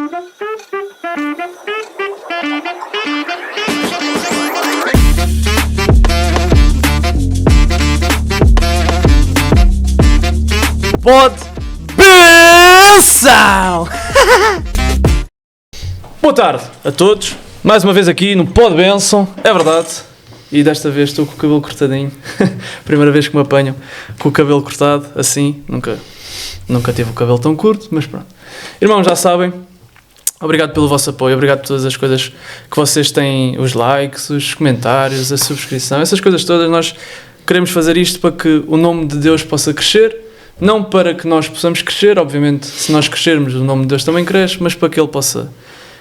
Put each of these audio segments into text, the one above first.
Pod Benção! Boa tarde a todos, mais uma vez aqui no Pod Benção, é verdade, e desta vez estou com o cabelo cortadinho, primeira vez que me apanham com o cabelo cortado, assim, nunca tive o cabelo tão curto, mas pronto. Irmãos, já sabem, obrigado pelo vosso apoio, obrigado por todas as coisas que vocês têm, os likes, os comentários, a subscrição, essas coisas todas. Nós queremos fazer isto para que o nome de Deus possa crescer. Não para que nós possamos crescer, obviamente, se nós crescermos, o nome de Deus também cresce, mas para que Ele possa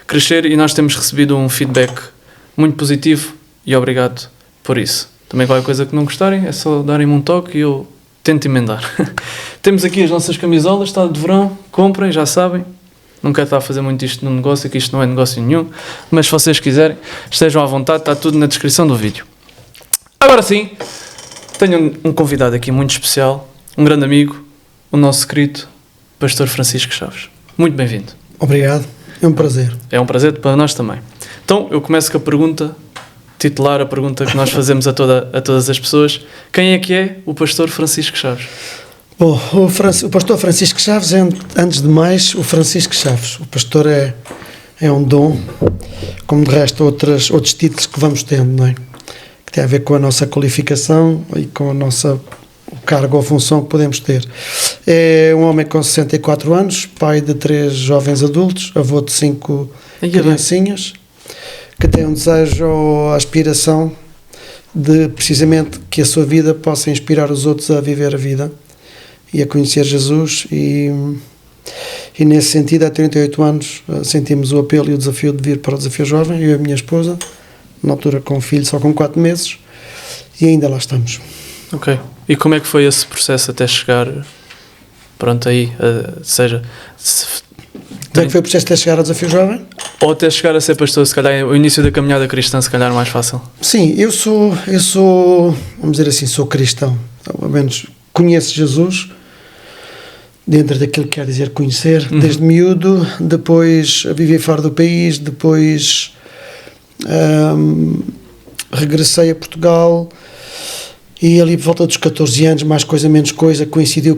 crescer, e nós temos recebido um feedback muito positivo e obrigado por isso. Também qualquer coisa que não gostarem, é só darem-me um toque e eu tento emendar. Temos aqui as nossas camisolas, está de verão, comprem, já sabem. Não quero estar a fazer muito isto no negócio, que isto não é negócio nenhum, mas se vocês quiserem, estejam à vontade, está tudo na descrição do vídeo. Agora sim, tenho um convidado aqui muito especial, um grande amigo, o nosso querido Pastor Francisco Chaves. Muito bem-vindo. Obrigado, é um prazer. É um prazer para nós também. Então, eu começo com a pergunta titular, a pergunta que nós fazemos a todas as pessoas. Quem é que é o Pastor Francisco Chaves? Bom, o Pastor Francisco Chaves é, antes de mais, o Francisco Chaves. O pastor é um dom, como de resto outros títulos que vamos tendo, não é? Que tem a ver com a nossa qualificação e com o cargo ou função que podemos ter. É um homem com 64 anos, pai de 3 jovens adultos, avô de 5 criancinhas, que tem um desejo ou aspiração de, precisamente, que a sua vida possa inspirar os outros a viver a vida e a conhecer Jesus, e nesse sentido, há 38 anos, sentimos o apelo e o desafio de vir para o Desafio Jovem, eu e a minha esposa, na altura com um filho só com 4 meses, e ainda lá estamos. Ok. E como é que foi esse processo até chegar, pronto, aí, seja... Como é que foi o processo até chegar ao Desafio Jovem? Ou até chegar a ser pastor, se calhar, o início da caminhada cristã, se calhar, mais fácil. Sim, eu sou, vamos dizer assim, sou cristão, ao menos conheço Jesus, dentro daquilo que quer dizer conhecer, desde miúdo, depois vivi fora do país, depois regressei a Portugal, e ali por volta dos 14 anos, mais coisa, menos coisa, coincidiu,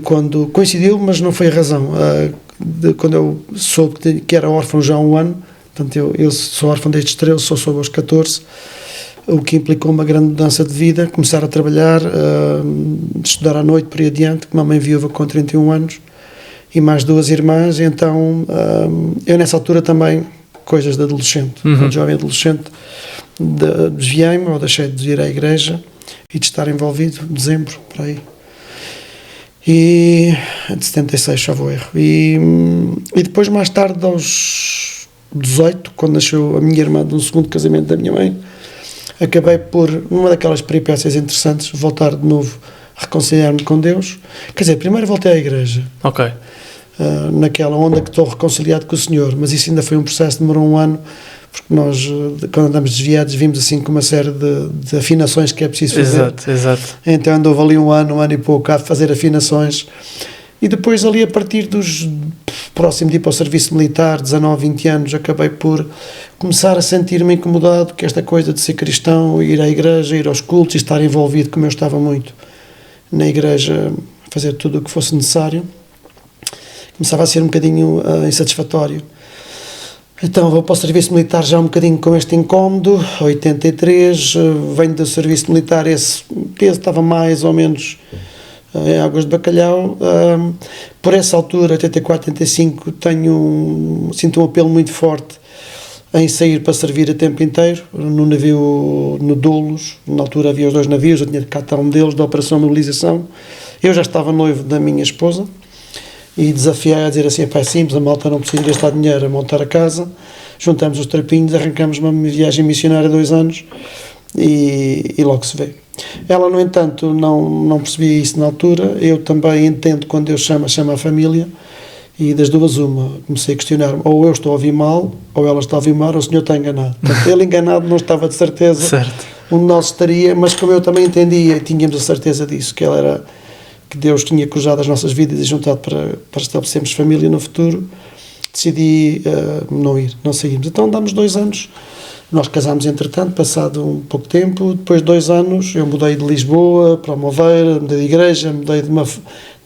mas não foi a razão, quando eu soube que era órfão já há um ano. Portanto, eu sou órfão desde os 13, só soube aos 14, o que implicou uma grande mudança de vida, começar a trabalhar, estudar à noite por aí adiante, com uma mãe viúva com 31 anos, e mais 2 irmãs. Então, eu nessa altura também, coisas de adolescente, de jovem adolescente, desviei-me, ou deixei de ir à igreja, e de estar envolvido, em dezembro, por aí. E de 76, só vou erro. E depois, mais tarde, aos 18, quando nasceu a minha irmã de um segundo casamento da minha mãe, acabei por, numa daquelas peripécias interessantes, voltar de novo a reconciliar-me com Deus. Quer dizer, primeiro voltei à igreja. Ok. Naquela onda que estou reconciliado com o Senhor, mas isso ainda foi um processo, demorou um ano, porque nós, quando andamos desviados, vimos assim com uma série de afinações que é preciso fazer. Exato. Então andou ali um ano e pouco a fazer afinações, e depois ali a partir dos próximo de ir para o serviço militar, 19, 20 anos, acabei por começar a sentir-me incomodado com esta coisa de ser cristão, ir à igreja, ir aos cultos e estar envolvido, como eu estava muito na igreja, fazer tudo o que fosse necessário. Começava a ser um bocadinho insatisfatório. Então vou para o serviço militar já um bocadinho com este incómodo, 83, venho do serviço militar, esse peso estava mais ou menos em águas de bacalhau. Por essa altura, 84, 85, sinto um apelo muito forte em sair para servir a tempo inteiro, no navio, no Doulos. Na altura havia os 2 navios, eu tinha de catar um deles, da Operação Mobilização. Eu já estava noivo da minha esposa, e desafiei a dizer assim: é simples, a malta não precisa gastar dinheiro a montar a casa, juntamos os trapinhos, arrancamos uma viagem missionária de 2 anos e logo se vê. Ela, no entanto, não percebia isso na altura. Eu também entendo, quando Deus chama a família, e das duas uma, comecei a questionar-me: ou eu estou a ouvir mal, ou ela está a ouvir mal, ou o senhor está enganado. Portanto, ele enganado não estava de certeza, certo. Um de nós estaria, mas como eu também entendia e tínhamos a certeza disso, que Deus tinha cruzado as nossas vidas e juntado para estabelecermos família no futuro, decidi não sairmos. Então andámos 2 anos, nós casámos entretanto, passado um pouco tempo, depois de 2 anos eu mudei de Lisboa para Almoveira, mudei de igreja, mudei de uma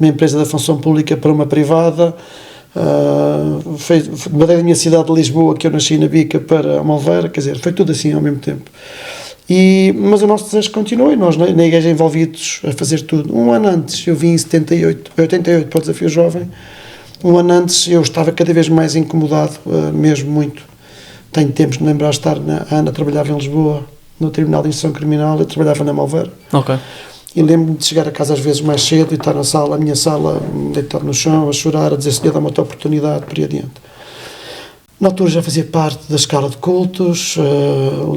empresa da função pública para uma privada, mudei da minha cidade de Lisboa, que eu nasci na Bica, para Almoveira, quer dizer, foi tudo assim ao mesmo tempo. Mas o nosso desejo continuou e nós na igreja envolvidos a fazer tudo. Um ano antes, eu vim em 88 para o Desafio Jovem, um ano antes eu estava cada vez mais incomodado, mesmo muito. Tenho tempos de me lembrar de estar, a Ana trabalhava em Lisboa, no Tribunal de Instrução Criminal, eu trabalhava na Almoveira. Ok. E lembro-me de chegar a casa às vezes mais cedo e estar na sala, a minha sala, deitar no chão, a chorar, a dizer se lhe dá uma outra oportunidade, por aí adiante. Na altura já fazia parte da escala de cultos,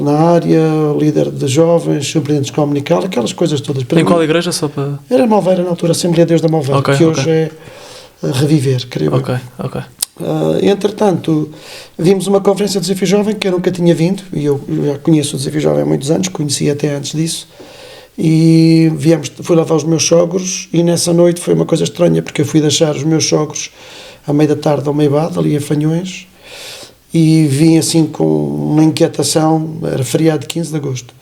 na área, líder de jovens, superintendentes comunical, aquelas coisas todas. Em qual igreja, só para... Era Malveira, na altura, Assembleia de Deus da Malveira, que hoje é Reviver, creio eu. Ok. Entretanto, vimos uma conferência do Desafio Jovem que eu nunca tinha vindo, e eu já conheço o Desafio Jovem há muitos anos, conhecia até antes disso, e fui lavar os meus sogros, e nessa noite foi uma coisa estranha, porque eu fui deixar os meus sogros à meia da tarde ao Meibado, ali em Fanhões, e vim assim com uma inquietação, era feriado de 15 de agosto,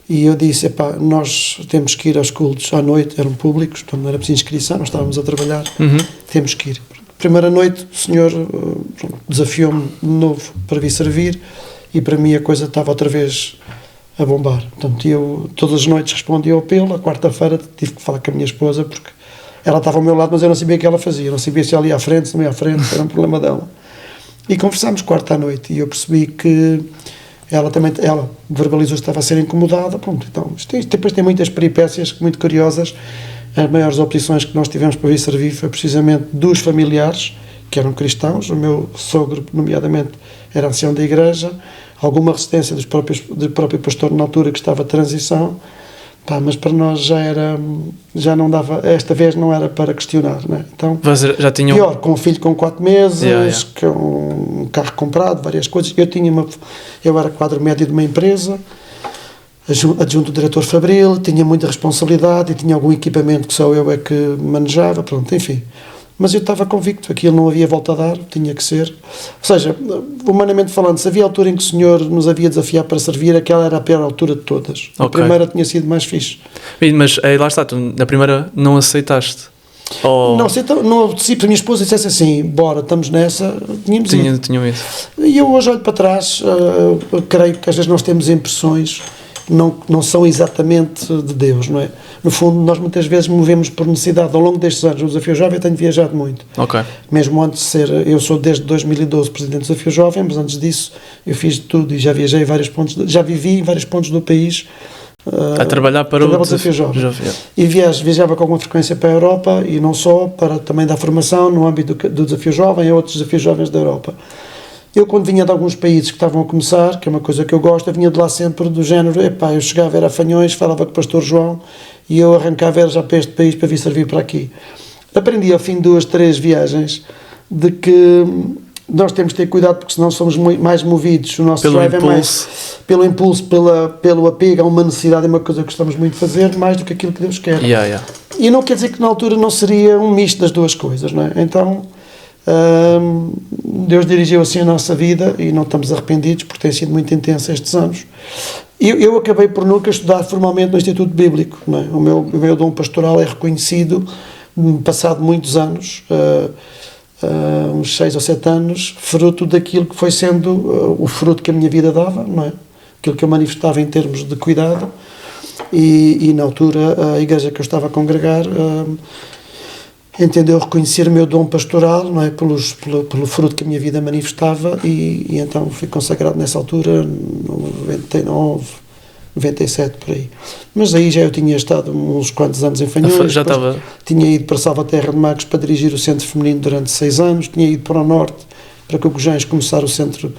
e eu disse, nós temos que ir aos cultos à noite, eram públicos, portanto não era preciso inscrição, nós estávamos a trabalhar, temos que ir. Primeira noite o Senhor desafiou-me de novo para vir servir, e para mim a coisa estava outra vez a bombar. Portanto, eu todas as noites respondi ao apelo. A quarta-feira tive que falar com a minha esposa, porque ela estava ao meu lado, mas eu não sabia o que ela fazia, eu não sabia se ela ia à frente, se não ia à frente, era um problema dela. E conversámos quarta à noite, e eu percebi que ela verbalizou que estava a ser incomodada. Pronto, então, depois tem muitas peripécias muito curiosas. As maiores oposições que nós tivemos para vir servir foi precisamente dos familiares, que eram cristãos. O meu sogro, nomeadamente, era ancião da igreja, alguma resistência do próprio pastor na altura, que estava a transição, mas para nós já não dava, esta vez não era para questionar, né? Então, já tinham... pior, com um filho com 4 meses, com um carro comprado, várias coisas. Eu era quadro médio de uma empresa, adjunto do diretor Fabril, tinha muita responsabilidade e tinha algum equipamento que só eu é que manejava, pronto, enfim. Mas eu estava convicto, aquilo não havia volta a dar, tinha que ser. Ou seja, humanamente falando, se havia altura em que o Senhor nos havia desafiado para servir, aquela era a pior altura de todas. A primeira tinha sido mais fixe. Mas aí lá está, tu na primeira não aceitaste? Não obedeci, para a minha esposa dissesse assim, bora, estamos nessa, tinham ido. E eu hoje olho para trás, creio que às vezes nós temos impressões não são exatamente de Deus, não é? No fundo, nós muitas vezes movemos por necessidade. Ao longo destes anos, no Desafio Jovem, eu tenho viajado muito. Mesmo antes de ser, eu sou desde 2012 presidente do Desafio Jovem, mas antes disso eu fiz tudo e já viajei em vários pontos, já vivi em vários pontos do país. A trabalhar para o Desafio Jovem. E viajava com alguma frequência para a Europa, e não só, para também dar formação no âmbito do Desafio Jovem a outros desafios jovens da Europa. Eu, quando vinha de alguns países que estavam a começar, que é uma coisa que eu gosto, eu vinha de lá sempre do género, eu chegava, era a Fanhões, falava com o pastor João, e eu arrancava, era já para este país, para vir servir para aqui. Aprendi ao fim de 2, 3 viagens, de que nós temos de ter cuidado, porque senão somos mais movidos, o nosso drive é mais pelo impulso, pelo apego a uma necessidade, é uma coisa que gostamos muito de fazer, mais do que aquilo que Deus quer. E não quer dizer que na altura não seria um misto das duas coisas, não é? Então, Deus dirigiu assim a nossa vida e não estamos arrependidos, porque tem sido muito intensa estes anos. Eu acabei por nunca estudar formalmente no Instituto Bíblico, não é? O meu dom pastoral é reconhecido passado muitos anos, uns 6 ou 7 anos, fruto daquilo que foi sendo o fruto que a minha vida dava, não é? Aquilo que eu manifestava em termos de cuidado, e na altura a igreja que eu estava a congregar entendeu reconhecer o meu dom pastoral, não é? Pelo fruto que a minha vida manifestava, e então fui consagrado nessa altura, 99, 97, por aí. Mas aí já eu tinha estado uns quantos anos em Fanhões, tinha ido para Salvaterra de Magos para dirigir o centro feminino durante 6 anos, tinha ido para o norte, para Cogujães, começar o centro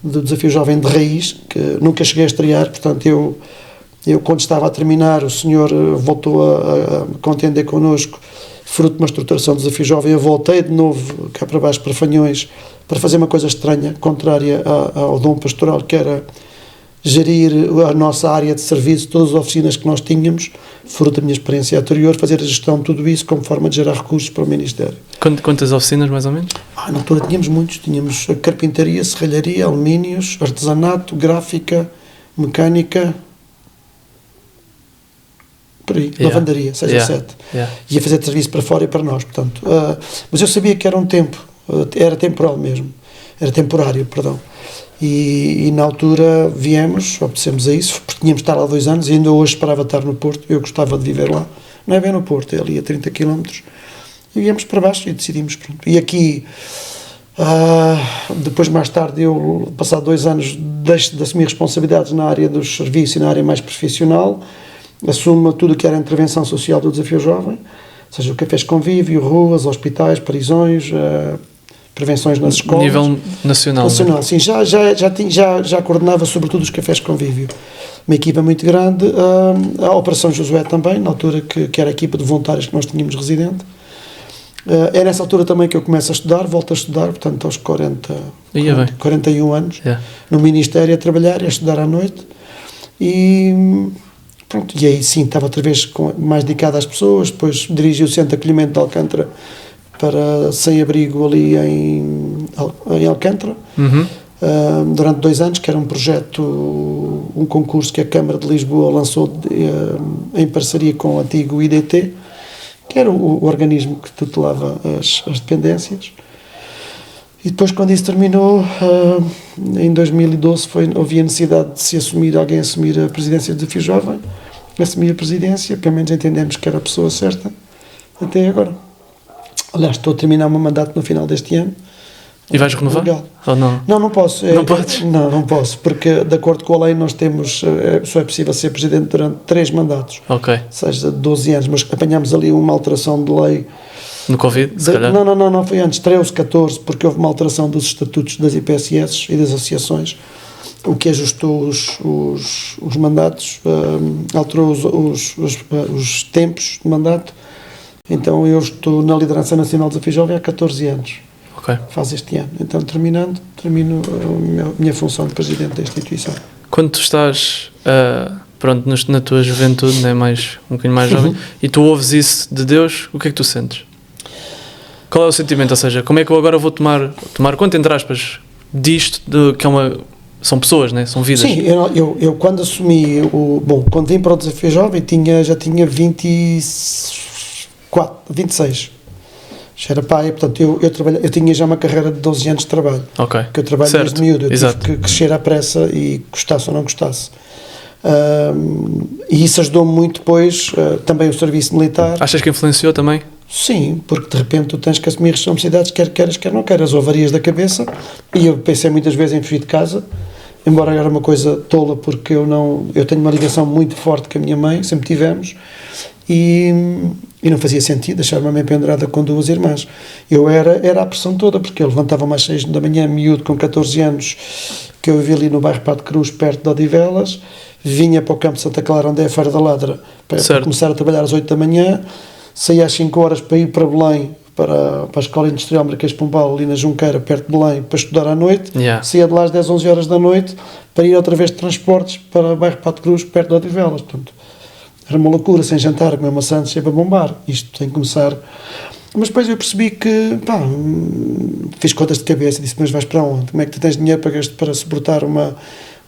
do Desafio Jovem de Raiz, que nunca cheguei a estrear. Portanto, eu quando estava a terminar, o Senhor voltou a contender connosco, fruto de uma estruturação do Desafio Jovem. Eu voltei de novo cá para baixo, para Fanhões, para fazer uma coisa estranha, contrária ao dom pastoral, que era gerir a nossa área de serviço, todas as oficinas que nós tínhamos, fruto da minha experiência anterior, fazer a gestão de tudo isso como forma de gerar recursos para o Ministério. Quantas oficinas, mais ou menos? Na altura tínhamos muitos, tínhamos a carpintaria, serralharia, alumínios, artesanato, gráfica, mecânica, por aí, lavandaria, 6 ou 7. Ia fazer serviço para fora e para nós, portanto. Mas eu sabia que era um tempo, era temporal mesmo, era temporário, perdão. E na altura viemos, obedecemos a isso, porque tínhamos de estar lá 2 anos e ainda hoje esperava estar no Porto, eu gostava de viver lá. Não é bem no Porto, é ali a 30 km. E viemos para baixo e decidimos, pronto. E aqui, depois mais tarde, eu, passado 2 anos, deixo de assumir responsabilidades na área dos serviços e na área mais profissional, assumo tudo o que era a intervenção social do Desafio Jovem, ou seja, cafés convívio, ruas, hospitais, prisões, prevenções nas escolas. Nível nacional. Nacional, né? sim, já coordenava sobretudo os cafés convívio. Uma equipa muito grande, a Operação Josué também, na altura que era a equipa de voluntários que nós tínhamos residente. É nessa altura também que eu começo a estudar, volto a estudar, portanto aos 41 anos, no Ministério, a trabalhar e a estudar à noite. E pronto, e aí sim, estava outra vez mais dedicado às pessoas, depois dirigi o Centro de Acolhimento de Alcântara para sem-abrigo ali em Alcântara, durante 2 anos, que era um projeto, um concurso que a Câmara de Lisboa lançou em parceria com o antigo IDT, que era o organismo que tutelava as dependências. E depois, quando isso terminou, em 2012, havia necessidade de alguém assumir a presidência do Desafio Jovem. Assumi a presidência, pelo menos entendemos que era a pessoa certa, até agora. Aliás, estou a terminar o meu mandato no final deste ano. E vais renovar? Legal. Ou não? Não posso. Não podes? Não posso, porque de acordo com a lei nós temos, só é possível ser presidente durante 3 mandatos. Ok. Ou seja, 12 anos, mas apanhámos ali uma alteração de lei. No Covid, se calhar? Não, foi antes, 13, 14, porque houve uma alteração dos estatutos das IPSS e das associações, o que ajustou os mandatos, alterou os tempos de mandato. Então eu estou na liderança nacional do Desafio Jovem há 14 anos. Ok. Faz este ano. Então termino a minha função de presidente da instituição. Quando tu estás pronto, na tua juventude, né, um bocadinho mais jovem, e tu ouves isso de Deus, o que é que tu sentes? Qual é o sentimento? Ou seja, como é que eu agora vou tomar conta, entre aspas, disto, que é são pessoas, né? São vidas? Sim, eu quando assumi quando vim para o Desafio Jovem já tinha 26. Já era pai, portanto eu tinha já uma carreira de 12 anos de trabalho. Ok. Que eu trabalho desde miúdo, eu tive que crescer à pressa e gostasse ou não gostasse. E isso ajudou-me muito depois, também o serviço militar. Achas que influenciou também? Sim, porque de repente tu tens que assumir responsabilidades, quer queiras, quer não queiras, ou varias da cabeça, e eu pensei muitas vezes em fugir de casa, embora era uma coisa tola, porque eu tenho uma ligação muito forte com a minha mãe, sempre tivemos, e não fazia sentido deixar-me a mãe pendurada com 2 irmãs. Era a pressão toda, porque eu levantava-me às 6 da manhã, miúdo, com 14 anos, que eu vivia ali no bairro Pato Cruz, perto de Odivelas, vinha para o campo de Santa Clara, onde é a Feira da Ladra, para começar a trabalhar às 8 da manhã, saía às 5 horas para ir para Belém, para a Escola Industrial Marquês de Pombal, ali na Junqueira, perto de Belém, para estudar à noite. Saía de lá às 10, 11 horas da noite, para ir outra vez de transportes para o bairro Pato Cruz, perto de Odivelas. Portanto, era uma loucura, sem jantar, comer maçãs, sempre a bombar. Isto tem que começar. Mas depois eu percebi que, fiz contas de cabeça e disse, mas vais para onde? Como é que tu tens dinheiro para suportar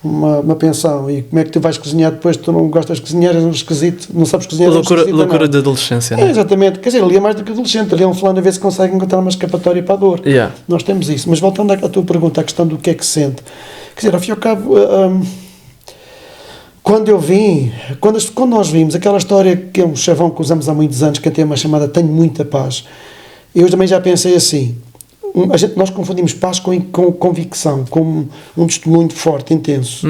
uma pensão, e como é que tu vais cozinhar depois? Tu não gostas de cozinhar, és um esquisito, não sabes cozinhar. Loucura de adolescência, não é? Exatamente, quer dizer, ali é mais do que adolescente, ali é um fulano a ver se consegue encontrar uma escapatória para a dor. Nós temos isso, mas voltando à tua pergunta, a questão do que é que se sente, quer dizer, ao fim e ao cabo, quando nós vimos aquela história, que é um chavão que usamos há muitos anos, que tem uma chamada Tenho Muita Paz, eu também já pensei assim, nós confundimos paz com convicção, com um testemunho forte, intenso.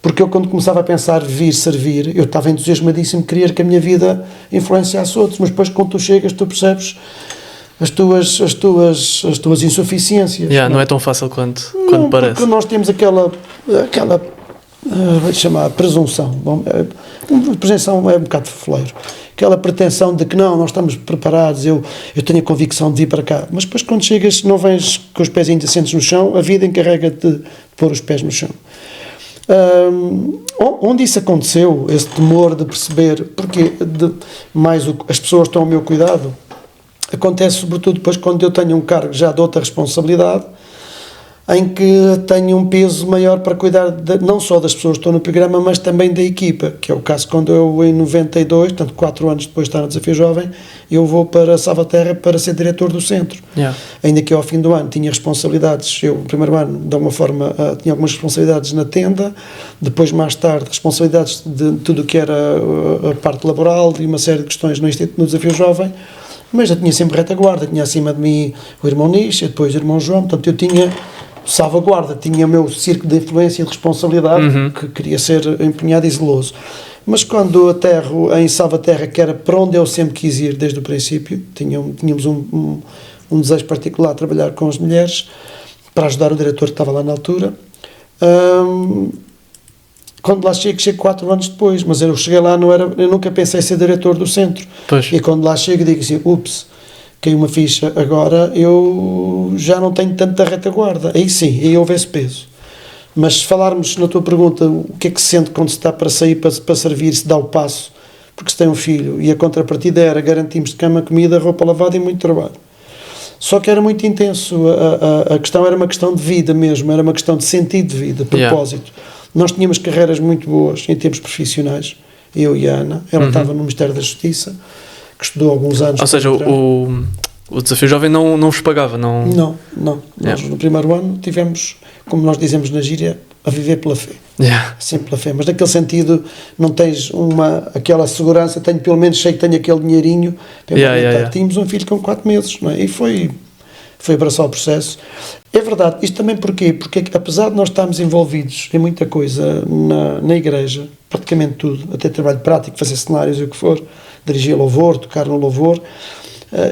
Porque eu, quando começava a pensar servir, eu estava entusiasmadíssimo, queria que a minha vida influenciasse outros, mas depois quando tu chegas, tu percebes as tuas insuficiências. Não é tão fácil quanto parece. Porque nós temos aquela vou-lhe chamar presunção. Presunção é um bocado foleiro. Aquela pretensão de que nós estamos preparados, eu tenho a convicção de ir para cá. Mas depois, quando chegas, não vens com os pés ainda assentes no chão, a vida encarrega-te de pôr os pés no chão. Onde isso aconteceu, esse temor de perceber, porque as pessoas estão ao meu cuidado, acontece sobretudo depois quando eu tenho um cargo já de outra responsabilidade, em que tenho um peso maior para cuidar não só das pessoas que estão no programa, mas também da equipa, que é o caso quando eu, em 92, portanto 4 anos depois de estar no Desafio Jovem, eu vou para Salvaterra para ser diretor do centro. Ainda que ao fim do ano tinha responsabilidades, eu no primeiro ano, de alguma forma, tinha algumas responsabilidades na tenda, depois mais tarde responsabilidades de tudo o que era a parte laboral e uma série de questões no Desafio Jovem, mas eu tinha sempre retaguarda, tinha acima de mim o irmão Nisha, depois o irmão João, portanto eu tinha salvaguarda, tinha o meu círculo de influência e de responsabilidade, que queria ser empenhado e zeloso. Mas quando aterro em Salvaterra, que era para onde eu sempre quis ir desde o princípio, tínhamos um desejo particular de trabalhar com as mulheres, para ajudar o diretor que estava lá na altura. Quando lá chego 4 anos depois, mas eu cheguei lá, eu nunca pensei ser diretor do centro. Pois. E quando lá chego digo assim, caiu uma ficha, agora eu já não tenho tanta retaguarda. Aí sim, aí houve esse peso. Mas se falarmos na tua pergunta, o que é que se sente quando se está para sair, para servir, se dá o passo, porque se tem um filho, e a contrapartida era garantimos de cama, comida, roupa lavada e muito trabalho. Só que era muito intenso, a questão era uma questão de vida mesmo, era uma questão de sentido de vida, propósito. Nós tínhamos carreiras muito boas em termos profissionais, eu e a Ana, ela estava no Ministério da Justiça, que estudou alguns anos. Ou seja, o Desafio Jovem não vos pagava? Não. Nós no primeiro ano tivemos, como nós dizemos na gíria, a viver pela fé. Sempre pela fé. Mas naquele sentido não tens aquela segurança, pelo menos sei que tenho aquele dinheirinho para alimentar. Tínhamos um filho com 4 meses, não é? E foi abraçar o processo. É verdade, isto também porquê? Porque apesar de nós estarmos envolvidos em muita coisa na igreja, praticamente tudo, até trabalho prático, fazer cenários e o que for, dirigir louvor, tocar no louvor,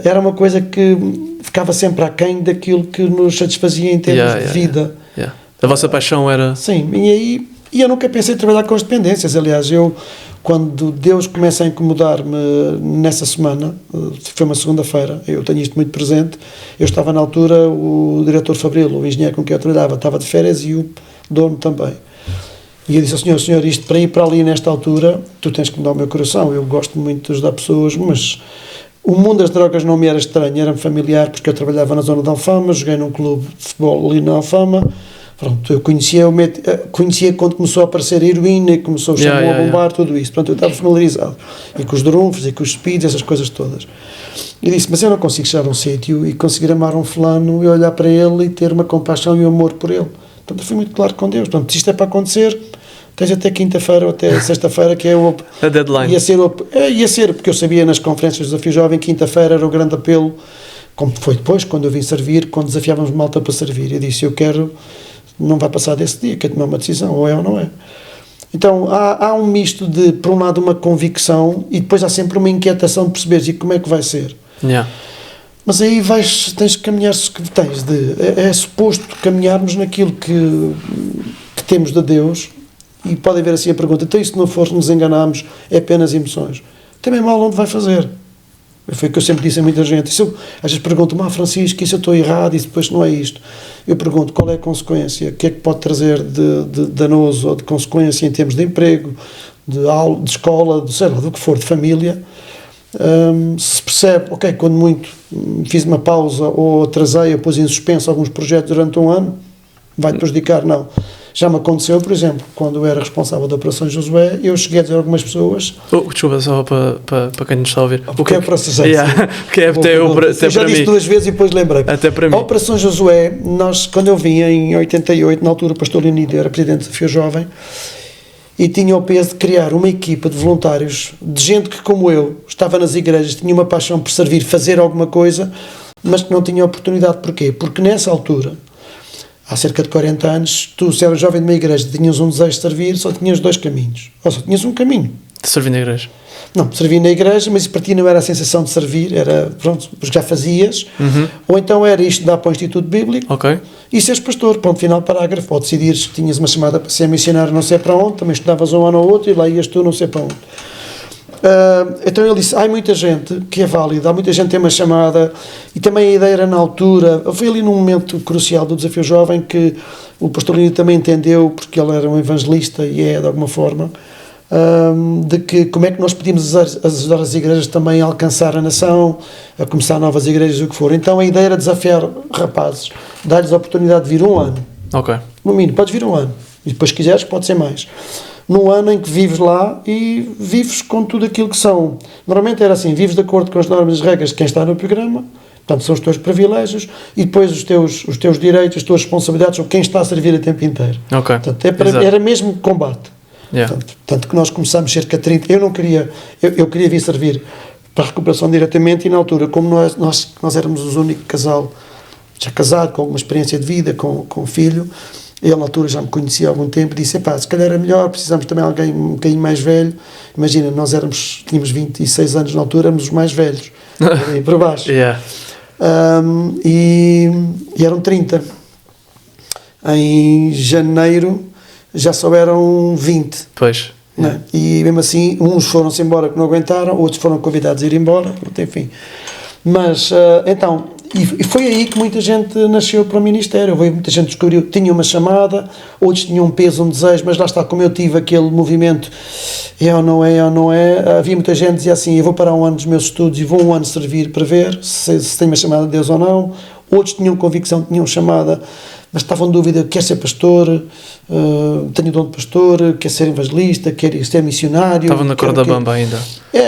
era uma coisa que ficava sempre aquém daquilo que nos satisfazia em termos de vida. A vossa paixão era... Sim, e eu nunca pensei em trabalhar com as dependências. Aliás, quando Deus começa a incomodar-me nessa semana, foi uma segunda-feira, eu tenho isto muito presente, eu estava na altura, o diretor Fabril, o engenheiro com quem eu trabalhava, estava de férias e o dono também. E eu disse ao senhor, isto para ir para ali nesta altura, tu tens que me dar o meu coração, eu gosto muito de ajudar pessoas, mas o mundo das drogas não me era estranho, era-me familiar, porque eu trabalhava na zona de Alfama, joguei num clube de futebol ali na Alfama. Pronto, eu conhecia quando começou a aparecer a heroína e começou a bombar, tudo isso. Portanto, eu estava familiarizado. E com os drunfos, e com os speeds, essas coisas todas. E disse, mas eu não consigo chegar a um sítio e conseguir amar um fulano e olhar para ele e ter uma compaixão e um amor por ele. Portanto, eu fui muito claro com Deus. Portanto, se isto é para acontecer, tens até quinta-feira ou até sexta-feira, que é a deadline. Ia ser, porque eu sabia nas conferências do Desafio Jovem, quinta-feira era o grande apelo, como foi depois, quando eu vim servir, quando desafiávamos malta para servir. Eu disse, não vai passar desse dia, quer tomar uma decisão, ou é ou não é. Então, há um misto de, por um lado, uma convicção e depois há sempre uma inquietação de perceberes e como é que vai ser. Mas aí tens de caminhar, é suposto caminharmos naquilo que temos de Deus, e pode haver assim a pergunta, então e se não for, nos enganamos, é apenas emoções. Também mal onde vai fazer. Foi o que eu sempre disse a muita gente. Às vezes pergunto-me, Francisco, isso eu estou errado, e depois não é isto. Eu pergunto, qual é a consequência? O que é que pode trazer de danoso ou de consequência em termos de emprego, de aula, de escola, sei lá, do que for, de família? Se percebe, ok, quando muito fiz uma pausa ou atrasei ou pus em suspenso alguns projetos durante um ano, vai-te prejudicar? Não. Já me aconteceu, por exemplo, quando eu era responsável da Operação Josué, eu cheguei a dizer a algumas pessoas... desculpa, só para quem nos está a ouvir. O que é a Operação Josué? Eu já disse 2 vezes e depois lembrei. Até para mim. A Operação Josué, quando eu vim em 88, na altura o pastor Leonido era presidente do Desafio Jovem, e tinha o peso de criar uma equipa de voluntários, de gente que, como eu, estava nas igrejas, tinha uma paixão por servir, fazer alguma coisa, mas que não tinha oportunidade. Porquê? Porque nessa altura... Há cerca de 40 anos, tu, se eras jovem de uma igreja, tinhas um desejo de servir, só tinhas 2 caminhos. Ou só tinhas um caminho. De servir na igreja? Não, servir na igreja, mas para ti não era a sensação de servir, era, pronto, porque já fazias. Ou então era isto, dar para o Instituto Bíblico. E seres pastor, ponto final, parágrafo. Ou decidires que tinhas uma chamada para ser missionário não sei para onde, também estudavas um ano ou outro e lá ias tu não sei para onde. Então ele disse, há muita gente que é válida, há muita gente que tem uma chamada, e também a ideia era na altura, foi ali num momento crucial do Desafio Jovem que o pastor Lino também entendeu, porque ele era um evangelista e é de alguma forma, de que como é que nós podíamos ajudar as igrejas também a alcançar a nação, a começar novas igrejas, o que for. Então a ideia era desafiar rapazes, dar-lhes a oportunidade de vir um ano. Ok. No mínimo, podes vir um ano. E depois, se quiseres, pode ser mais. Num ano em que vives lá e vives com tudo aquilo que são. Normalmente era assim, vives de acordo com as normas e as regras de quem está no programa, portanto, são os teus privilégios, e depois os teus direitos, as tuas responsabilidades, ou quem está a servir a tempo inteiro. Ok. Portanto, era mesmo combate. Yeah. Tanto que nós começámos cerca de 30, eu queria vir servir para a recuperação diretamente, e na altura, como nós éramos os únicos casal já casado, com alguma experiência de vida, com filho, ele na altura já me conhecia há algum tempo, disse, se calhar era melhor, precisamos também de alguém um bocadinho mais velho. Imagina, tínhamos 26 anos na altura, éramos os mais velhos, aí por baixo. Yeah. E eram 30. Em janeiro já só eram 20. Pois. Yeah. Né? E mesmo assim, uns foram-se embora que não aguentaram, outros foram convidados a ir embora, enfim. Mas, então, e foi aí que muita gente nasceu para o ministério. Muita gente descobriu, tinha uma chamada, outros tinham um peso, um desejo, mas lá está, como eu tive aquele movimento, é ou não é, havia muita gente que dizia assim, eu vou parar um ano dos meus estudos e vou um ano servir para ver se tenho uma chamada de Deus ou não. Outros tinham convicção, tinham chamada, mas estavam em dúvida, quer ser pastor, tenho dom de pastor, quer ser evangelista, quer ser missionário. Estavam na corda bamba ainda.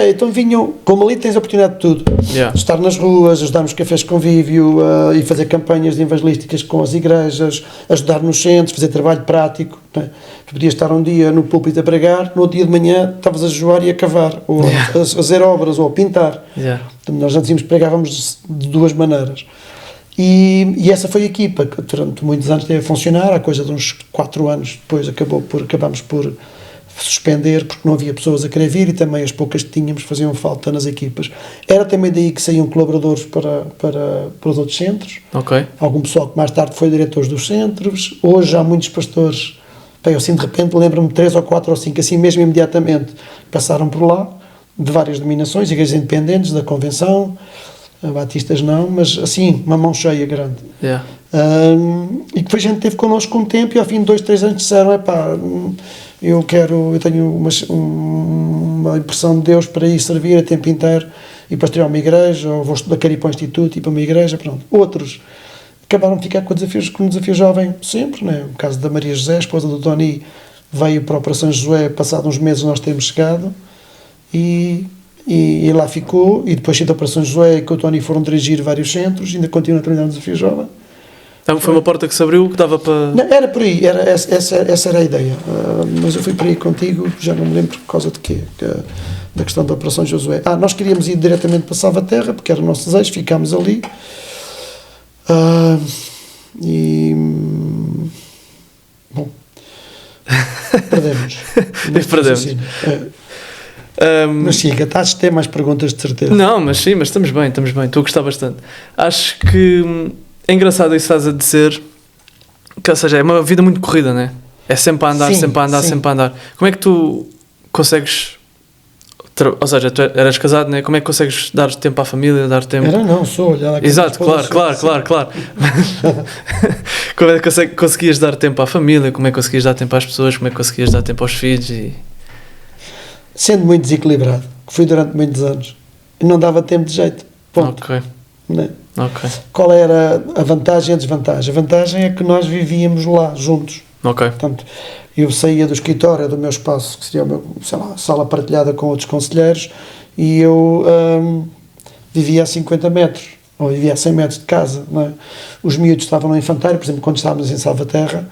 Então vinham, como ali tens a oportunidade de tudo, Yeah. estar nas ruas, ajudar nos cafés de convívio, e fazer campanhas evangelísticas com as igrejas, ajudar nos centros, fazer trabalho prático, né? Tu podias estar um dia no púlpito a pregar, no outro dia de manhã estavas a jejuar e a cavar, ou a fazer obras, ou a pintar. Yeah. Então, nós antes pregávamos de duas maneiras. E essa foi a equipa que durante muitos anos teve a funcionar. Há coisa de uns 4 anos depois acabámos por suspender, porque não havia pessoas a querer vir, e também as poucas que tínhamos faziam falta nas equipas. Era também daí que saíam colaboradores para os outros centros. Ok. Algum pessoal que mais tarde foi diretores dos centros. Hoje há muitos pastores, eu assim de repente lembro-me 3 ou 4 ou 5, assim mesmo imediatamente, passaram por lá, de várias denominações, igrejas independentes, da convenção, batistas não, mas assim, uma mão cheia grande. Yeah. E depois a gente esteve connosco um tempo, e ao fim de 2, 3 anos disseram, eu tenho uma impressão de Deus para ir servir a tempo inteiro e pastorear uma igreja, ou vou estudar, quero ir para o instituto e para uma igreja, pronto. Outros acabaram de ficar com um desafio jovem sempre, né? O caso da Maria José, esposa do Tony, veio para a Operação Josué, passado uns meses nós temos chegado, e lá ficou, e depois da Operação Josué que o Tony foram dirigir vários centros, ainda continua a treinar no desafio jovem. Então foi uma porta que se abriu que dava para... Não, era por aí, essa era a ideia, mas eu fui por aí contigo, já não me lembro por causa de quê, da questão da Operação Josué. Nós queríamos ir diretamente para Salvaterra, porque era o nosso desejo, ficámos ali, bom, perdemos. Mas siga, estás a ter mais perguntas de certeza. Não, mas sim, mas estamos bem, estou a gostar bastante. Acho que é engraçado isso que estás a dizer, que, ou seja, é uma vida muito corrida, né? É sempre a andar, sim, sempre a andar, sim, sempre a andar. Como é que tu consegues, ou seja, tu eras casado, né? Como é que consegues dar tempo à família, dar tempo... Sou, olha lá. Exato, claro. Como é que conseguias dar tempo à família, como é que conseguias dar tempo às pessoas, como é que conseguias dar tempo aos filhos e... Sendo muito desequilibrado, que fui durante muitos anos, não dava tempo de jeito, ponto. Ok. Né? Ok. Qual era a vantagem e a desvantagem? A vantagem é que nós vivíamos lá, juntos. Ok. Portanto, eu saía do escritório, do meu espaço, que seria a sala partilhada com outros conselheiros, e eu vivia a 50 metros, ou vivia a 100 metros de casa. Não é? Os miúdos estavam no infantário, por exemplo, quando estávamos em Salvaterra,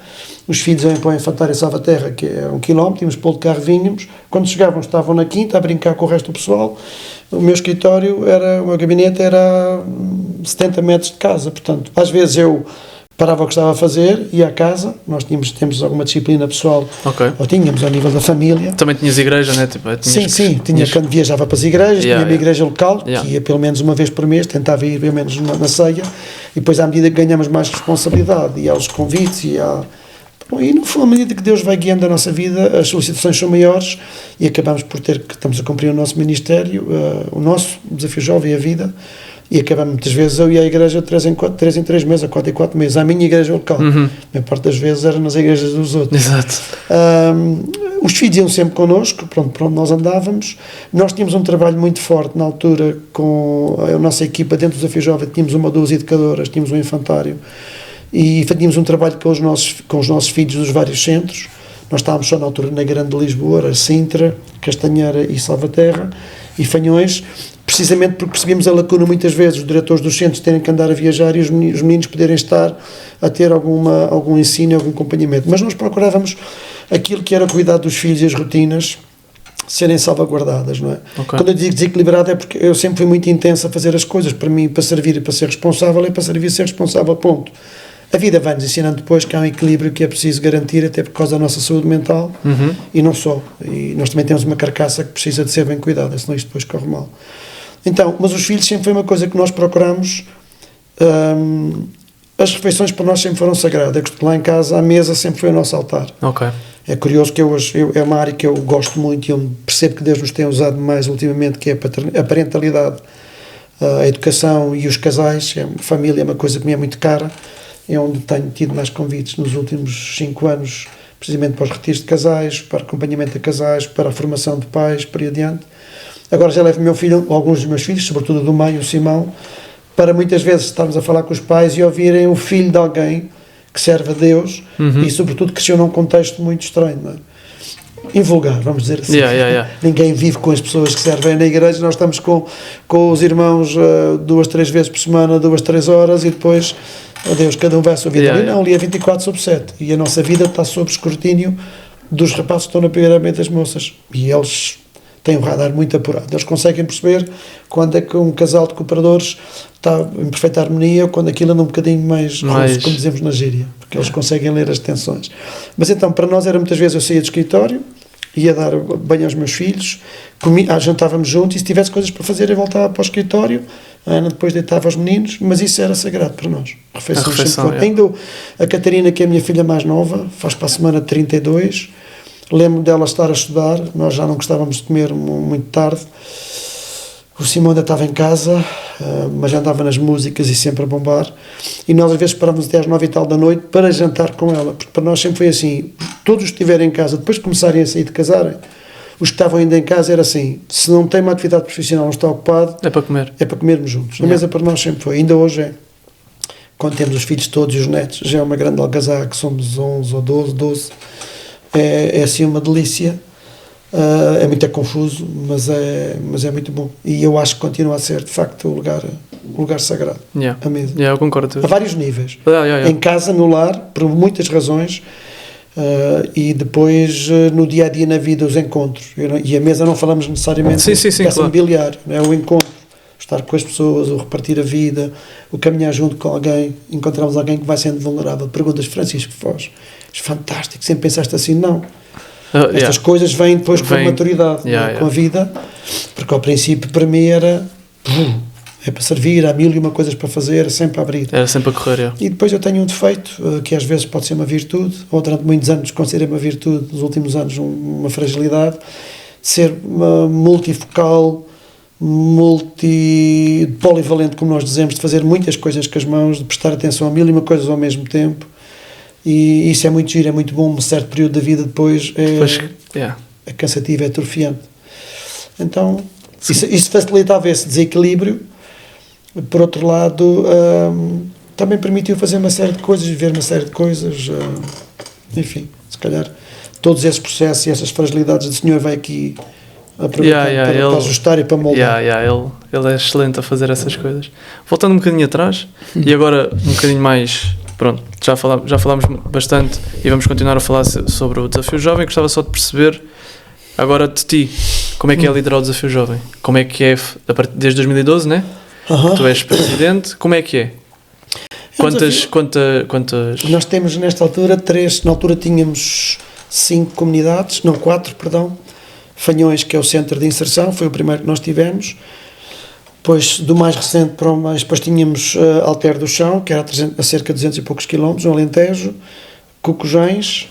os filhos iam para o infantário em Salvaterra, que é 1 km, tínhamos pôr de carro, vínhamos, quando chegavam estavam na quinta a brincar com o resto do pessoal. O meu escritório, o meu gabinete era 70 metros de casa, portanto, às vezes eu parava o que estava a fazer, ia à casa, nós temos alguma disciplina pessoal, okay, ou tínhamos ao nível da família. Também tinhas igreja, né? Tipo, tinha quando viajava para as igrejas, tinha uma igreja local, Yeah. que ia pelo menos uma vez por mês, tentava ir pelo menos na ceia, e depois à medida que ganhamos mais responsabilidade, e aos convites, e Bom, e no fundo, à medida que Deus vai guiando a nossa vida, as solicitações são maiores e acabamos por estamos a cumprir o nosso ministério, o nosso desafio jovem, a vida, e acabamos muitas vezes eu ia à igreja 3 em 3 meses, a 4 em 4 meses, à minha igreja local. A maior parte das vezes era nas igrejas dos outros. Exato. Os filhos iam sempre connosco, pronto, por onde nós andávamos. Nós tínhamos um trabalho muito forte na altura com a nossa equipa dentro do Desafio Jovem, tínhamos uma dúzia de educadoras, tínhamos um infantário e tínhamos um trabalho com os nossos filhos dos vários centros. Nós estávamos só na altura na Grande Lisboa, Sintra, Castanheira e Salvaterra e Fanhões, precisamente porque percebíamos a lacuna muitas vezes, os diretores dos centros terem que andar a viajar e os meninos poderem estar a ter algum ensino, algum acompanhamento. Mas nós procurávamos aquilo que era o cuidado dos filhos e as rotinas serem salvaguardadas, não é? Okay. Quando eu digo desequilibrado é porque eu sempre fui muito intenso a fazer as coisas, para mim, para servir e para ser responsável, é para servir e ser responsável, ponto. A vida vai-nos ensinando depois que há um equilíbrio que é preciso garantir, até por causa da nossa saúde mental, e não só. E nós também temos uma carcaça que precisa de ser bem cuidada, senão isto depois corre mal. Então, mas os filhos sempre foi uma coisa que nós procuramos. As refeições para nós sempre foram sagradas. Lá em casa, a mesa sempre foi o nosso altar. Ok. É curioso que é uma área que eu gosto muito e eu percebo que Deus nos tem usado mais ultimamente, que é a parentalidade, a educação e os casais. A família é uma coisa que me é muito cara. É onde tenho tido mais convites nos últimos 5 anos, precisamente para os retiros de casais, para acompanhamento de casais, para a formação de pais, por aí adiante. Agora já levo alguns dos meus filhos, sobretudo do meio, o Simão, para muitas vezes estarmos a falar com os pais e ouvirem o filho de alguém que serve a Deus e, sobretudo, cresceu num contexto muito estranho, não é? Invulgar, vamos dizer assim. Ninguém vive com as pessoas que servem na igreja, nós estamos com os irmãos 2, 3 vezes por semana, 2, 3 horas e depois, adeus, cada um vai à sua vida. Não, ali é 24/7 e a nossa vida está sob escrutínio dos rapazes que estão na primeira mente das moças e eles têm um radar muito apurado. Eles conseguem perceber quando é que um casal de cooperadores está em perfeita harmonia, quando aquilo anda um bocadinho mais russo, como dizemos na gíria, porque eles conseguem ler as tensões. Mas então, para nós era muitas vezes eu saía do escritório, ia dar banho aos meus filhos, jantávamos juntos e se tivesse coisas para fazer eu voltava para o escritório, a Ana depois deitava os meninos, mas isso era sagrado para nós. A refeição. Ainda a Catarina, que é a minha filha mais nova, faz para a semana 32, lembro dela estar a estudar, nós já não gostávamos de comer muito tarde. O Simão ainda estava em casa, mas já andava nas músicas e sempre a bombar. E nós às vezes parávamos até às 9 e tal da noite para jantar com ela, porque para nós sempre foi assim, todos os que estiverem em casa, depois de começarem a sair de casarem, os que estavam ainda em casa era assim, se não tem uma atividade profissional, não está ocupado, é para comer. É para comermos juntos. Na mesa para nós sempre foi, ainda hoje é. Quando temos os filhos todos e os netos, já é uma grande algazarra, que somos 11 ou 12. É assim uma delícia, é muito confuso, mas é muito bom. E eu acho que continua a ser, de facto, o lugar sagrado. A mesa. Eu concordo. A vários níveis. Em casa, no lar, por muitas razões, e depois no dia-a-dia na vida, os encontros. E a mesa não falamos necessariamente de peça mobiliária, é o encontro. Estar com as pessoas, o repartir a vida, o caminhar junto com alguém, encontramos alguém que vai sendo vulnerável. Perguntas, Francisco Foz, fantástico, sempre pensaste assim? Não. Estas coisas vêm depois com a maturidade, com a vida, porque ao princípio para mim era é para servir, há 1001 coisas para fazer, sempre a abrir. Era sempre a correr, E depois eu tenho um defeito, que às vezes pode ser uma virtude, ou durante muitos anos considerei uma virtude, nos últimos anos uma fragilidade, ser multifocal, polivalente, como nós dizemos, de fazer muitas coisas com as mãos, de prestar atenção a 1001 coisas ao mesmo tempo, e isso é muito giro, é muito bom. Um certo período da vida depois é cansativo, é atrofiante. Então isso facilitava esse desequilíbrio. Por outro lado, também permitiu fazer uma série de coisas, viver uma série de coisas, enfim, se calhar todos esses processos e essas fragilidades do Senhor vai aqui aproveitar para ajustar e para moldar. Ele é excelente a fazer essas coisas. Voltando um bocadinho atrás, e agora um bocadinho mais, pronto, já falámos bastante e vamos continuar a falar sobre o Desafio Jovem. Gostava só de perceber agora de ti, como é que é liderar o Desafio Jovem? Como é que é, desde 2012, né? Tu és presidente, como é que é? Quantas? Nós temos nesta altura 3, na altura tínhamos 4, perdão. Fanhões, que é o centro de inserção, foi o primeiro que nós tivemos. Depois, do mais recente para o mais, depois tínhamos Alter do Chão, que era a cerca de 200 e poucos quilómetros, no Alentejo. Cocojães,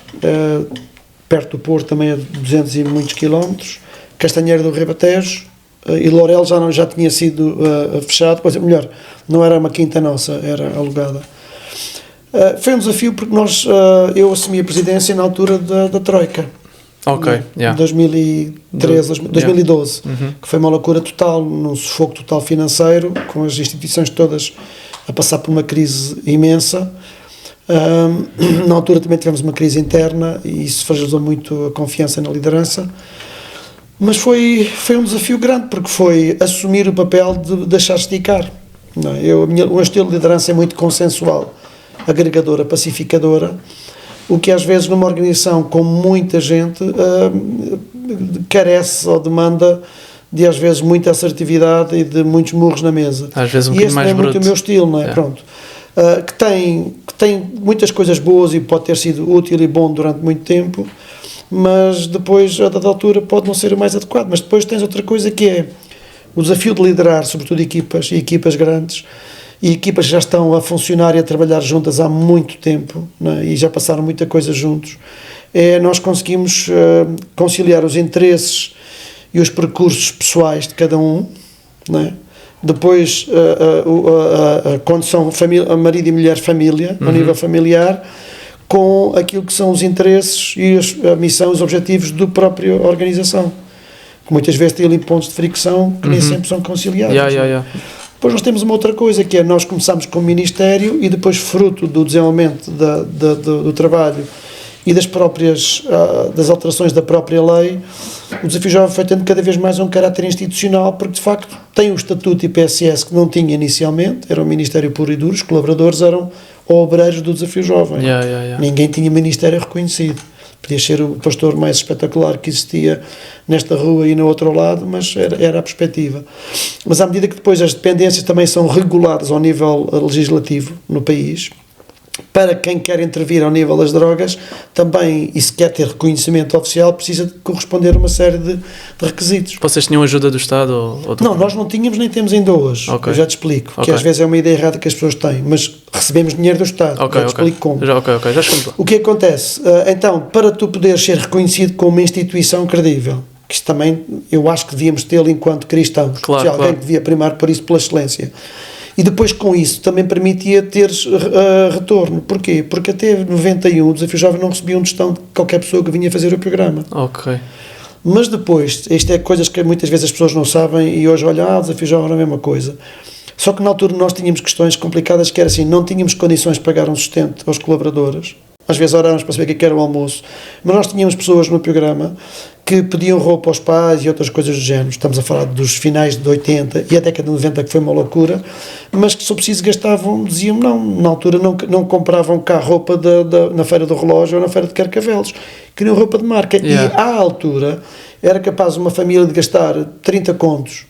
perto do Porto, também a 200 e muitos quilómetros, Castanheira do Ribatejo, e Lourel já tinha sido fechado, pois, melhor, não era uma quinta nossa, era alugada. Foi um desafio porque eu assumi a presidência na altura da Troika. Ok, yeah. 2012, que foi uma loucura total, num sufoco total financeiro, com as instituições todas a passar por uma crise imensa. Na altura também tivemos uma crise interna e isso fragilizou muito a confiança na liderança. Mas foi um desafio grande, porque foi assumir o papel de deixar esticar. Não é? O meu estilo de liderança é muito consensual, agregadora, pacificadora, o que às vezes numa organização com muita gente carece ou demanda de às vezes muita assertividade e de muitos murros na mesa. Às vezes um e esse mais não é bruto. muito o meu estilo, não é? Pronto. Que tem muitas coisas boas e pode ter sido útil e bom durante muito tempo, mas depois, a dada altura, pode não ser o mais adequado. Mas depois tens outra coisa que é o desafio de liderar, sobretudo equipas grandes, e equipas que já estão a funcionar e a trabalhar juntas há muito tempo, né, e já passaram muita coisa juntos. Nós conseguimos conciliar os interesses e os percursos pessoais de cada um, né? Depois, quando são marido e mulher, família, a nível familiar, com aquilo que são os interesses e a missão, os objetivos da própria organização, que muitas vezes tem ali pontos de fricção que nem sempre são conciliados. Depois nós temos uma outra coisa, que é nós começamos com o Ministério e depois, fruto do desenvolvimento do trabalho e das alterações da própria lei, o Desafio Jovem foi tendo cada vez mais um caráter institucional, porque de facto tem o estatuto IPSS que não tinha inicialmente, era um Ministério puro e duro, os colaboradores eram obreiros do Desafio Jovem. Ninguém tinha ministério reconhecido. Podia ser o pastor mais espetacular que existia nesta rua e no outro lado, mas era a perspectiva. Mas à medida que depois as dependências também são reguladas ao nível legislativo no país, para quem quer intervir ao nível das drogas, também, e se quer ter reconhecimento oficial, precisa de corresponder a uma série de requisitos. Vocês tinham ajuda do Estado? Ou não, nós não tínhamos nem temos ainda hoje. Eu já te explico, que às vezes é uma ideia errada que as pessoas têm, mas recebemos dinheiro do Estado. Já te explico como. Já explico. O que acontece? Então, para tu poderes ser reconhecido como uma instituição credível, que isto também eu acho que devíamos tê-lo enquanto cristãos, alguém que devia primar por isso pela excelência. E depois com isso também permitia teres retorno. Porquê? Porque até 91 o Desafio Jovem não recebia um tostão de qualquer pessoa que vinha fazer o programa. Mas depois, isto é coisas que muitas vezes as pessoas não sabem e hoje olham, o Desafio Jovem é a mesma coisa. Só que na altura nós tínhamos questões complicadas, que era assim, não tínhamos condições de pagar um sustento aos colaboradores. Às vezes orávamos para saber o que era o almoço. Mas nós tínhamos pessoas no programa que pediam roupa aos pais e outras coisas do género. Estamos a falar dos finais de 80 e a década de 90, que foi uma loucura, mas que, se preciso, gastavam, diziam não. Na altura não compravam cá roupa na Feira do Relógio ou na Feira de Carcavelos. Queriam roupa de marca. E, à altura, era capaz uma família de gastar 30 contos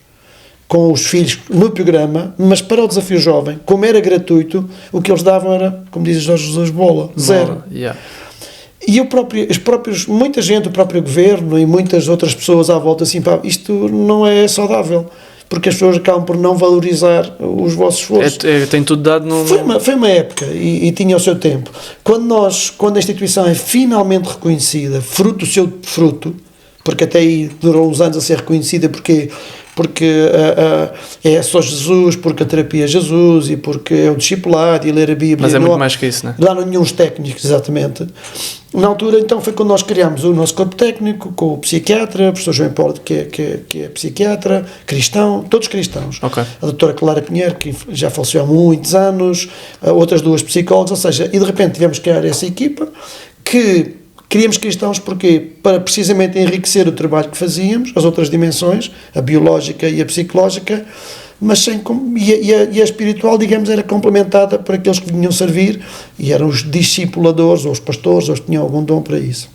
com os filhos no programa, mas para o Desafio Jovem, como era gratuito, o que eles davam era, como diz Jorge Jesus, bola, zero. E muita gente, o próprio governo e muitas outras pessoas à volta, assim, pá, isto não é saudável, porque as pessoas acabam por não valorizar os vossos esforços. Tem tudo dado no... Foi uma época e tinha o seu tempo. Quando a instituição é finalmente reconhecida, fruto do seu fruto, porque até aí durou uns anos a ser reconhecida, porque é só Jesus, porque a terapia é Jesus e porque é o discipulado e ler a Bíblia. Mas é muito mais que isso, não é? Lá não há nenhum técnicos, exatamente. Na altura, então, foi quando nós criámos o nosso corpo técnico, com o psiquiatra, o professor João Paulo, que é psiquiatra, cristão, todos cristãos. A doutora Clara Pinheiro, que já faleceu há muitos anos, outras duas psicólogas, ou seja, e de repente tivemos que criar essa equipa que... Queríamos cristãos porque para precisamente enriquecer o trabalho que fazíamos, as outras dimensões, a biológica e a psicológica, mas a espiritual, digamos, era complementada por aqueles que vinham servir e eram os discipuladores ou os pastores, ou os que tinham algum dom para isso.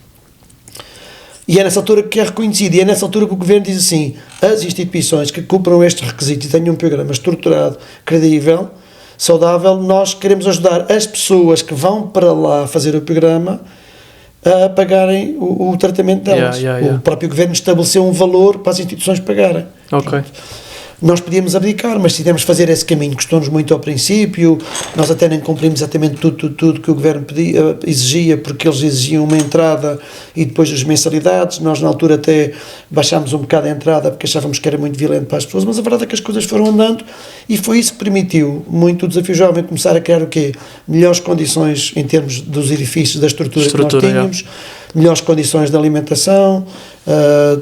E é nessa altura que é reconhecido, e é nessa altura que o Governo diz assim, as instituições que cumpram estes requisitos e tenham um programa estruturado, credível, saudável, nós queremos ajudar as pessoas que vão para lá fazer o programa a pagarem o tratamento delas. O próprio Governo estabeleceu um valor para as instituições pagarem. nós podíamos abdicar, mas decidimos fazer esse caminho, custou-nos muito ao princípio, nós até nem cumprimos exatamente tudo que o Governo exigia, porque eles exigiam uma entrada e depois as mensalidades, nós na altura até baixámos um bocado a entrada porque achávamos que era muito violento para as pessoas, mas a verdade é que as coisas foram andando e foi isso que permitiu muito o Desafio Jovem começar a criar o quê? Melhores condições em termos dos edifícios, da estrutura que nós tínhamos, melhores condições de alimentação,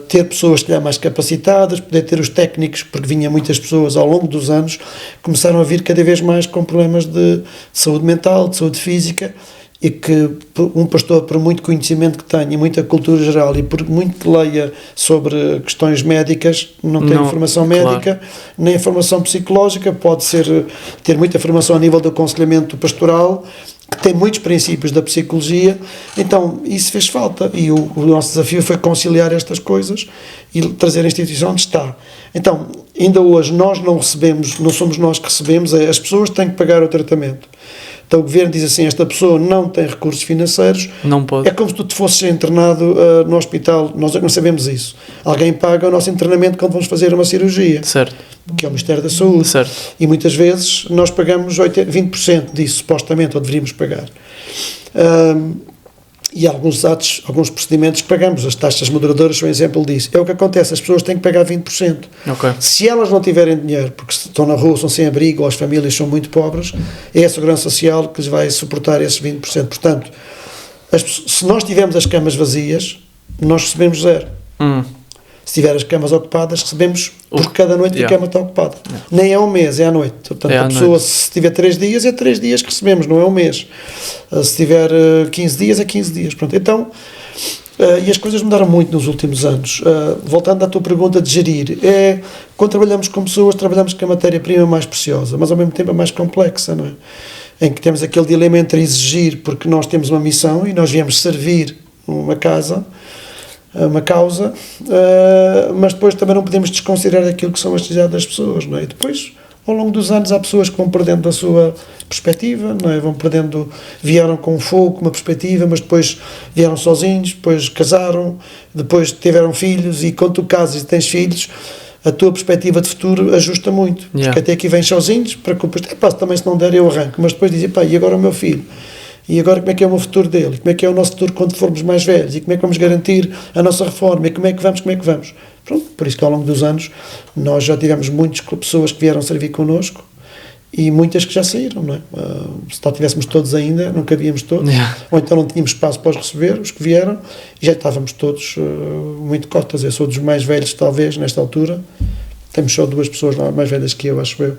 ter pessoas mais capacitadas, poder ter os técnicos, porque vinha muitas pessoas ao longo dos anos, começaram a vir cada vez mais com problemas de saúde mental, de saúde física, e que um pastor, por muito conhecimento que tenha, muita cultura geral e por muito que leia sobre questões médicas, não tem informação médica, nem informação psicológica, pode ter muita formação a nível do aconselhamento pastoral, que tem muitos princípios da psicologia, então isso fez falta e o nosso desafio foi conciliar estas coisas e trazer a instituição onde está. Então, ainda hoje nós não recebemos, não somos nós que recebemos, as pessoas têm que pagar o tratamento. Então o Governo diz assim, esta pessoa não tem recursos financeiros, não pode. É como se tu te fosses internado no hospital, nós não sabemos isso. Alguém paga o nosso internamento quando vamos fazer uma cirurgia, certo, que é o Ministério da Saúde, certo. E muitas vezes nós pagamos 20% disso, supostamente, ou deveríamos pagar. E há alguns procedimentos que pagamos, as taxas moderadoras são um exemplo disso. É o que acontece, as pessoas têm que pagar 20%. Okay. Se elas não tiverem dinheiro, porque estão na rua, são sem abrigo, ou as famílias são muito pobres, é a Segurança Social que lhes vai suportar esses 20%. Portanto, se nós tivermos as camas vazias, nós recebemos zero. Se tiver as camas ocupadas, recebemos por cada noite que a cama está ocupada. Nem é um mês, é à noite. Portanto, a pessoa, se tiver 3 dias, é 3 dias que recebemos, não é um mês. Se tiver 15 dias, é 15 dias. Pronto, então, e as coisas mudaram muito nos últimos anos. Voltando à tua pergunta de gerir, quando trabalhamos com pessoas, trabalhamos com a matéria-prima mais preciosa, mas ao mesmo tempo é mais complexa, não é? Em que temos aquele dilema entre exigir, porque nós temos uma missão e nós viemos servir uma causa, mas depois também não podemos desconsiderar aquilo que são as necessidades das pessoas, não é? E depois, ao longo dos anos, há pessoas que vão perdendo a sua perspectiva, não é? Vieram com fogo, uma perspectiva, mas depois vieram sozinhos, depois casaram, depois tiveram filhos, e quando tu casas e tens filhos, a tua perspectiva de futuro ajusta muito, porque até aqui vêm sozinhos, preocupas-te, também se não der eu arranco, mas depois dizem, e agora o meu filho? E agora como é que é o futuro dele? Como é que é o nosso futuro quando formos mais velhos? E como é que vamos garantir a nossa reforma? E como é que vamos? Pronto, por isso que ao longo dos anos nós já tivemos muitas pessoas que vieram servir connosco e muitas que já saíram, não é? Se não tivéssemos todos ainda, não cabíamos todos, ou então não tínhamos espaço para os receber, os que vieram, e já estávamos todos muito cotas. Eu sou dos mais velhos, talvez, nesta altura. Temos só 2 pessoas mais velhas que eu, acho eu.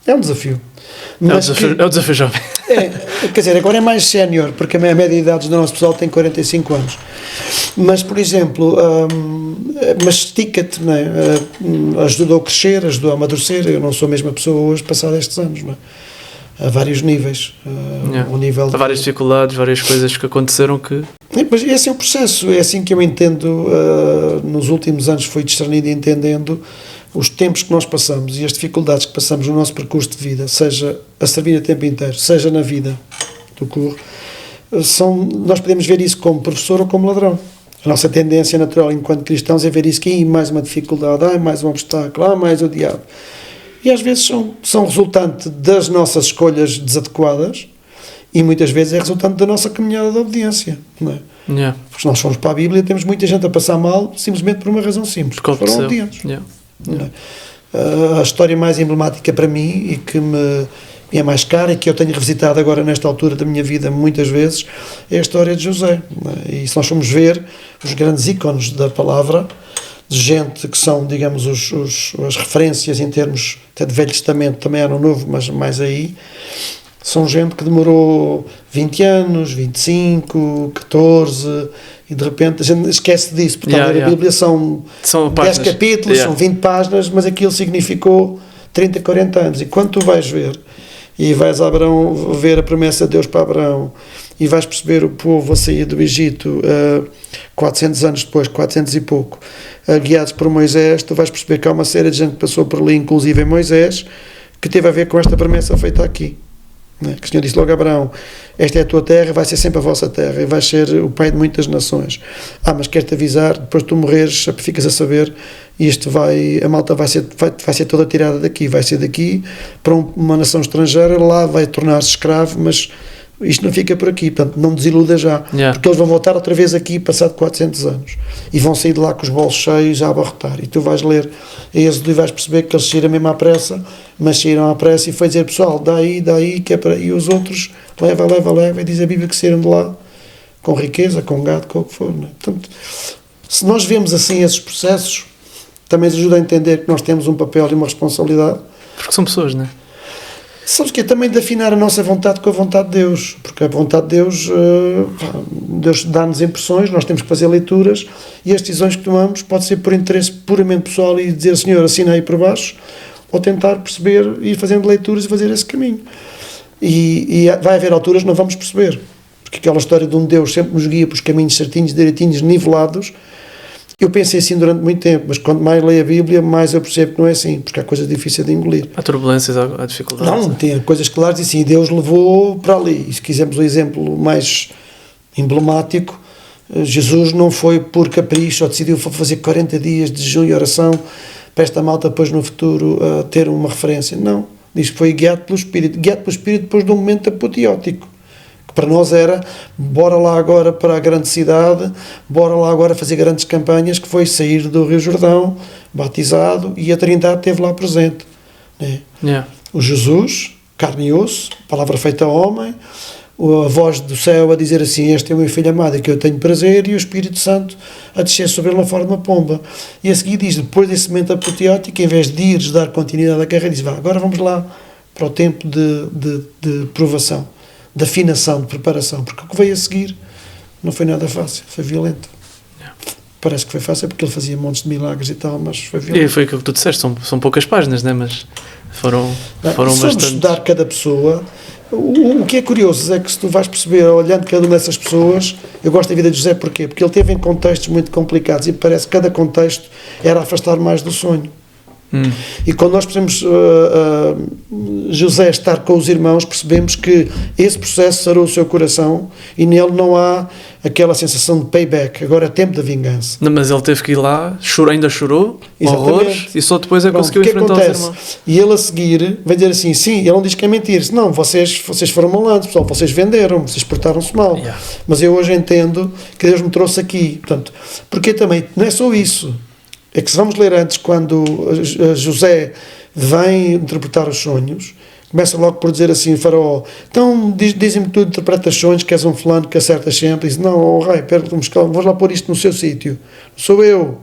É um desafio. Mas é o desafio jovem. Quer dizer, agora é mais sénior, porque a média de idade do nosso pessoal tem 45 anos. Mas, por exemplo, mas estica-te, não é? Ajudou a crescer, ajudou a amadurecer. Eu não sou a mesma pessoa hoje, passados estes anos, não é? A vários níveis. Há várias dificuldades, várias coisas que aconteceram que... Mas esse é o processo, é assim que eu entendo, nos últimos anos fui discernindo e entendendo os tempos que nós passamos e as dificuldades que passamos no nosso percurso de vida, seja a servir a tempo inteiro, seja na vida do curro, nós podemos ver isso como professor ou como ladrão. A nossa tendência natural enquanto cristãos é ver isso que mais uma dificuldade, mais um obstáculo, mais o diabo. E às vezes são resultante das nossas escolhas desadequadas e muitas vezes é resultante da nossa caminhada de obediência, não é? Porque se nós formos para a Bíblia, temos muita gente a passar mal simplesmente por uma razão simples, porque foram obedientes. A história mais emblemática para mim e que me é mais cara e que eu tenho revisitado agora nesta altura da minha vida muitas vezes é a história de José. E se nós formos ver os grandes ícones da palavra, de gente que são, digamos, as referências em termos até de Velho Testamento, também era no Novo, mas mais aí, são gente que demorou 20 anos, 25, 14, e de repente a gente esquece disso, porque a Bíblia são 10 capítulos, são 20 páginas, mas aquilo significou 30, 40 anos. E quando tu vais ver, e vais a Abraão ver a promessa de Deus para Abraão, e vais perceber o povo a sair do Egito 400 anos depois, 400 e pouco, guiados por Moisés, tu vais perceber que há uma série de gente que passou por ali, inclusive em Moisés, que teve a ver com esta promessa feita aqui. né? Que o Senhor disse logo a Abraão: esta é a tua terra, vai ser sempre a vossa terra, e vais ser o pai de muitas nações. Mas quero-te avisar, depois de tu morreres, ficas a saber, a malta vai ser toda tirada daqui, vai ser daqui para uma nação estrangeira, lá vai tornar-se escravo, mas isto não fica por aqui, portanto não desiluda já, porque eles vão voltar outra vez aqui passado 400 anos e vão sair de lá com os bolsos cheios a abarrotar, e tu vais ler Êxodo e vais perceber que eles saíram mesmo à pressa, mas saíram à pressa, e foi dizer: pessoal, dá aí que é para... e os outros leva, e diz a Bíblia que saíram de lá com riqueza, com gado, com o que for, né? Portanto, se nós vemos assim esses processos, também nos ajuda a entender que nós temos um papel e uma responsabilidade, porque são pessoas, não é? Sabes que é também de afinar a nossa vontade com a vontade de Deus, porque a vontade de Deus, Deus dá-nos impressões, nós temos que fazer leituras, e as decisões que tomamos pode ser por interesse puramente pessoal e dizer: Senhor, assina aí por baixo, ou tentar perceber, ir fazendo leituras e fazer esse caminho. E vai haver alturas que não vamos perceber, porque aquela história de um Deus sempre nos guia para os caminhos certinhos, direitinhos, nivelados. Eu pensei assim durante muito tempo, mas quando mais leio a Bíblia, mais eu percebo que não é assim, porque há coisas difíceis de engolir. Há turbulências, há dificuldades. Não, tem coisas claras, e assim, Deus levou para ali. E se quisermos o exemplo mais emblemático, Jesus não foi por capricho, ou decidiu fazer 40 dias de jejum e oração para esta malta depois no futuro ter uma referência. Não, diz que foi guiado pelo Espírito depois de um momento apoteótico. Para nós era: bora lá agora para a grande cidade, bora lá agora fazer grandes campanhas, que foi sair do Rio Jordão, batizado, e a Trindade esteve lá presente, né? O Jesus, carne e osso, palavra feita homem, a voz do céu a dizer assim: este é o meu filho amado, que eu tenho prazer, e o Espírito Santo a descer sobre ele na forma de uma pomba. E a seguir diz, depois desse momento apoteótico, em vez de ires dar continuidade à carreira, diz: vá, agora vamos lá para o tempo de provação, de afinação, de preparação, porque o que veio a seguir não foi nada fácil, foi violento. Parece que foi fácil porque ele fazia montes de milagres e tal, mas foi violento. E foi aquilo que tu disseste, são poucas páginas, né? Mas foram bastante. Estudar cada pessoa. O que é curioso é que, se tu vais perceber, olhando cada uma dessas pessoas, eu gosto da vida de José, porquê? Porque ele teve em contextos muito complicados, e parece que cada contexto era afastar mais do sonho. E quando nós percebemos José estar com os irmãos, percebemos que esse processo sarou o seu coração, e nele não há aquela sensação de payback, agora é tempo da vingança. Não, mas ele teve que ir lá, ainda chorou, horrores, e só depois conseguiu enfrentar os irmãos. E ele a seguir vai dizer assim: sim, ele não diz que é mentir, não, vocês foram malandros, pessoal, vocês venderam, vocês portaram-se mal, mas eu hoje entendo que Deus me trouxe aqui. Portanto, porque também não é só isso. É que, se vamos ler antes, quando José vem interpretar os sonhos, começa logo por dizer assim: Faraó, então dizem-me, tu interpretas sonhos, que és um fulano que acertas sempre. Diz: não, rei, vamos lá pôr isto no seu sítio, não sou eu,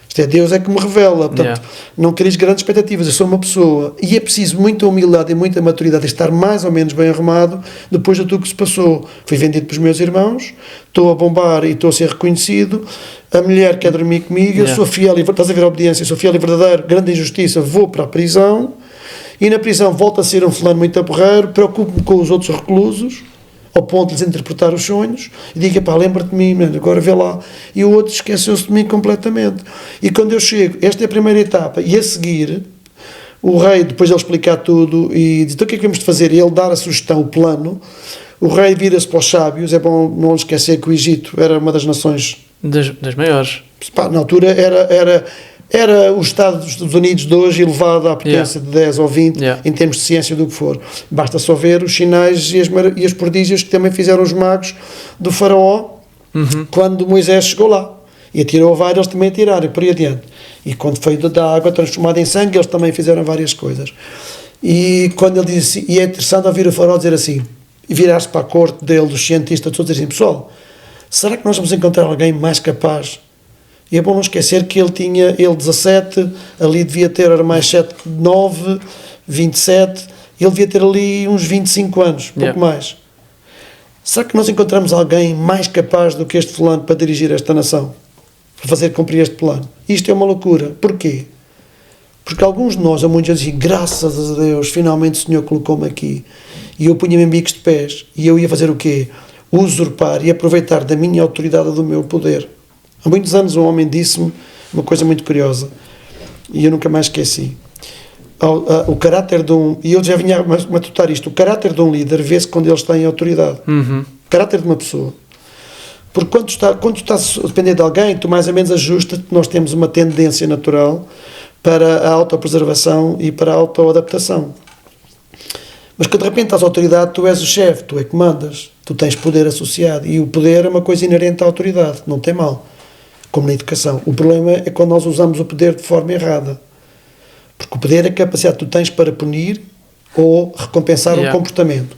isto é Deus, é que me revela. Portanto, não queres grandes expectativas, eu sou uma pessoa, e é preciso muita humildade e muita maturidade, estar mais ou menos bem arrumado depois de tudo que se passou. Fui vendido pelos meus irmãos, estou a bombar e estou a ser reconhecido, a mulher quer dormir comigo, eu sou fiel, estás a ver a obediência, sou fiel e verdadeiro, grande injustiça, vou para a prisão, e na prisão volto a ser um fulano muito aporreiro, preocupo-me com os outros reclusos, ao ponto de lhes interpretar os sonhos, e digo: pá, lembra-te de mim, agora vê lá. E o outro esqueceu-se de mim completamente. E quando eu chego, esta é a primeira etapa, e a seguir, o rei, depois de ele explicar tudo, e diz: então o que é que vamos fazer? E ele dar a sugestão, o plano. O rei vira-se para os sábios. É bom não esquecer que o Egito era uma das nações das maiores. Pá, na altura era o Estados Unidos de hoje elevado à potência de 10 ou 20 em termos de ciência, do que for. Basta só ver os sinais e as prodígios que também fizeram os magos do faraó quando Moisés chegou lá e atirou a vara, eles também atiraram, e por aí adiante. E quando foi da água transformada em sangue, eles também fizeram várias coisas. E quando ele diz assim, e é interessante ouvir o faraó dizer assim, e virar-se para a corte dele, dos cientistas, todos dizem: pessoal, será que nós vamos encontrar alguém mais capaz? E é bom não esquecer que ele 17, ali devia ter, era mais 7, 9, 27, ele devia ter ali uns 25 anos, pouco mais. Será que nós encontramos alguém mais capaz do que este fulano para dirigir esta nação? Para fazer cumprir este plano? Isto é uma loucura. Porquê? Porque alguns de nós, há muitos, dizem: graças a Deus, finalmente o Senhor colocou-me aqui. E eu punha-me em bicos de pés. E eu ia fazer o quê? Usurpar e aproveitar da minha autoridade, do meu poder. Há muitos anos um homem disse-me uma coisa muito curiosa, e eu nunca mais esqueci. o caráter de um, e eu já vinha a matutar isto, o caráter de um líder vê-se quando ele está em autoridade. Uhum. O caráter de uma pessoa. Porque quando tu estás a depender de alguém, tu mais ou menos ajustas, nós temos uma tendência natural para a autopreservação e para a autoadaptação. Mas quando de repente estás à autoridade, tu és o chefe, tu é que mandas, tu tens poder associado, e o poder é uma coisa inerente à autoridade, não tem mal, como na educação. O problema é quando nós usamos o poder de forma errada, porque o poder é a capacidade que tu tens para punir ou recompensar um comportamento.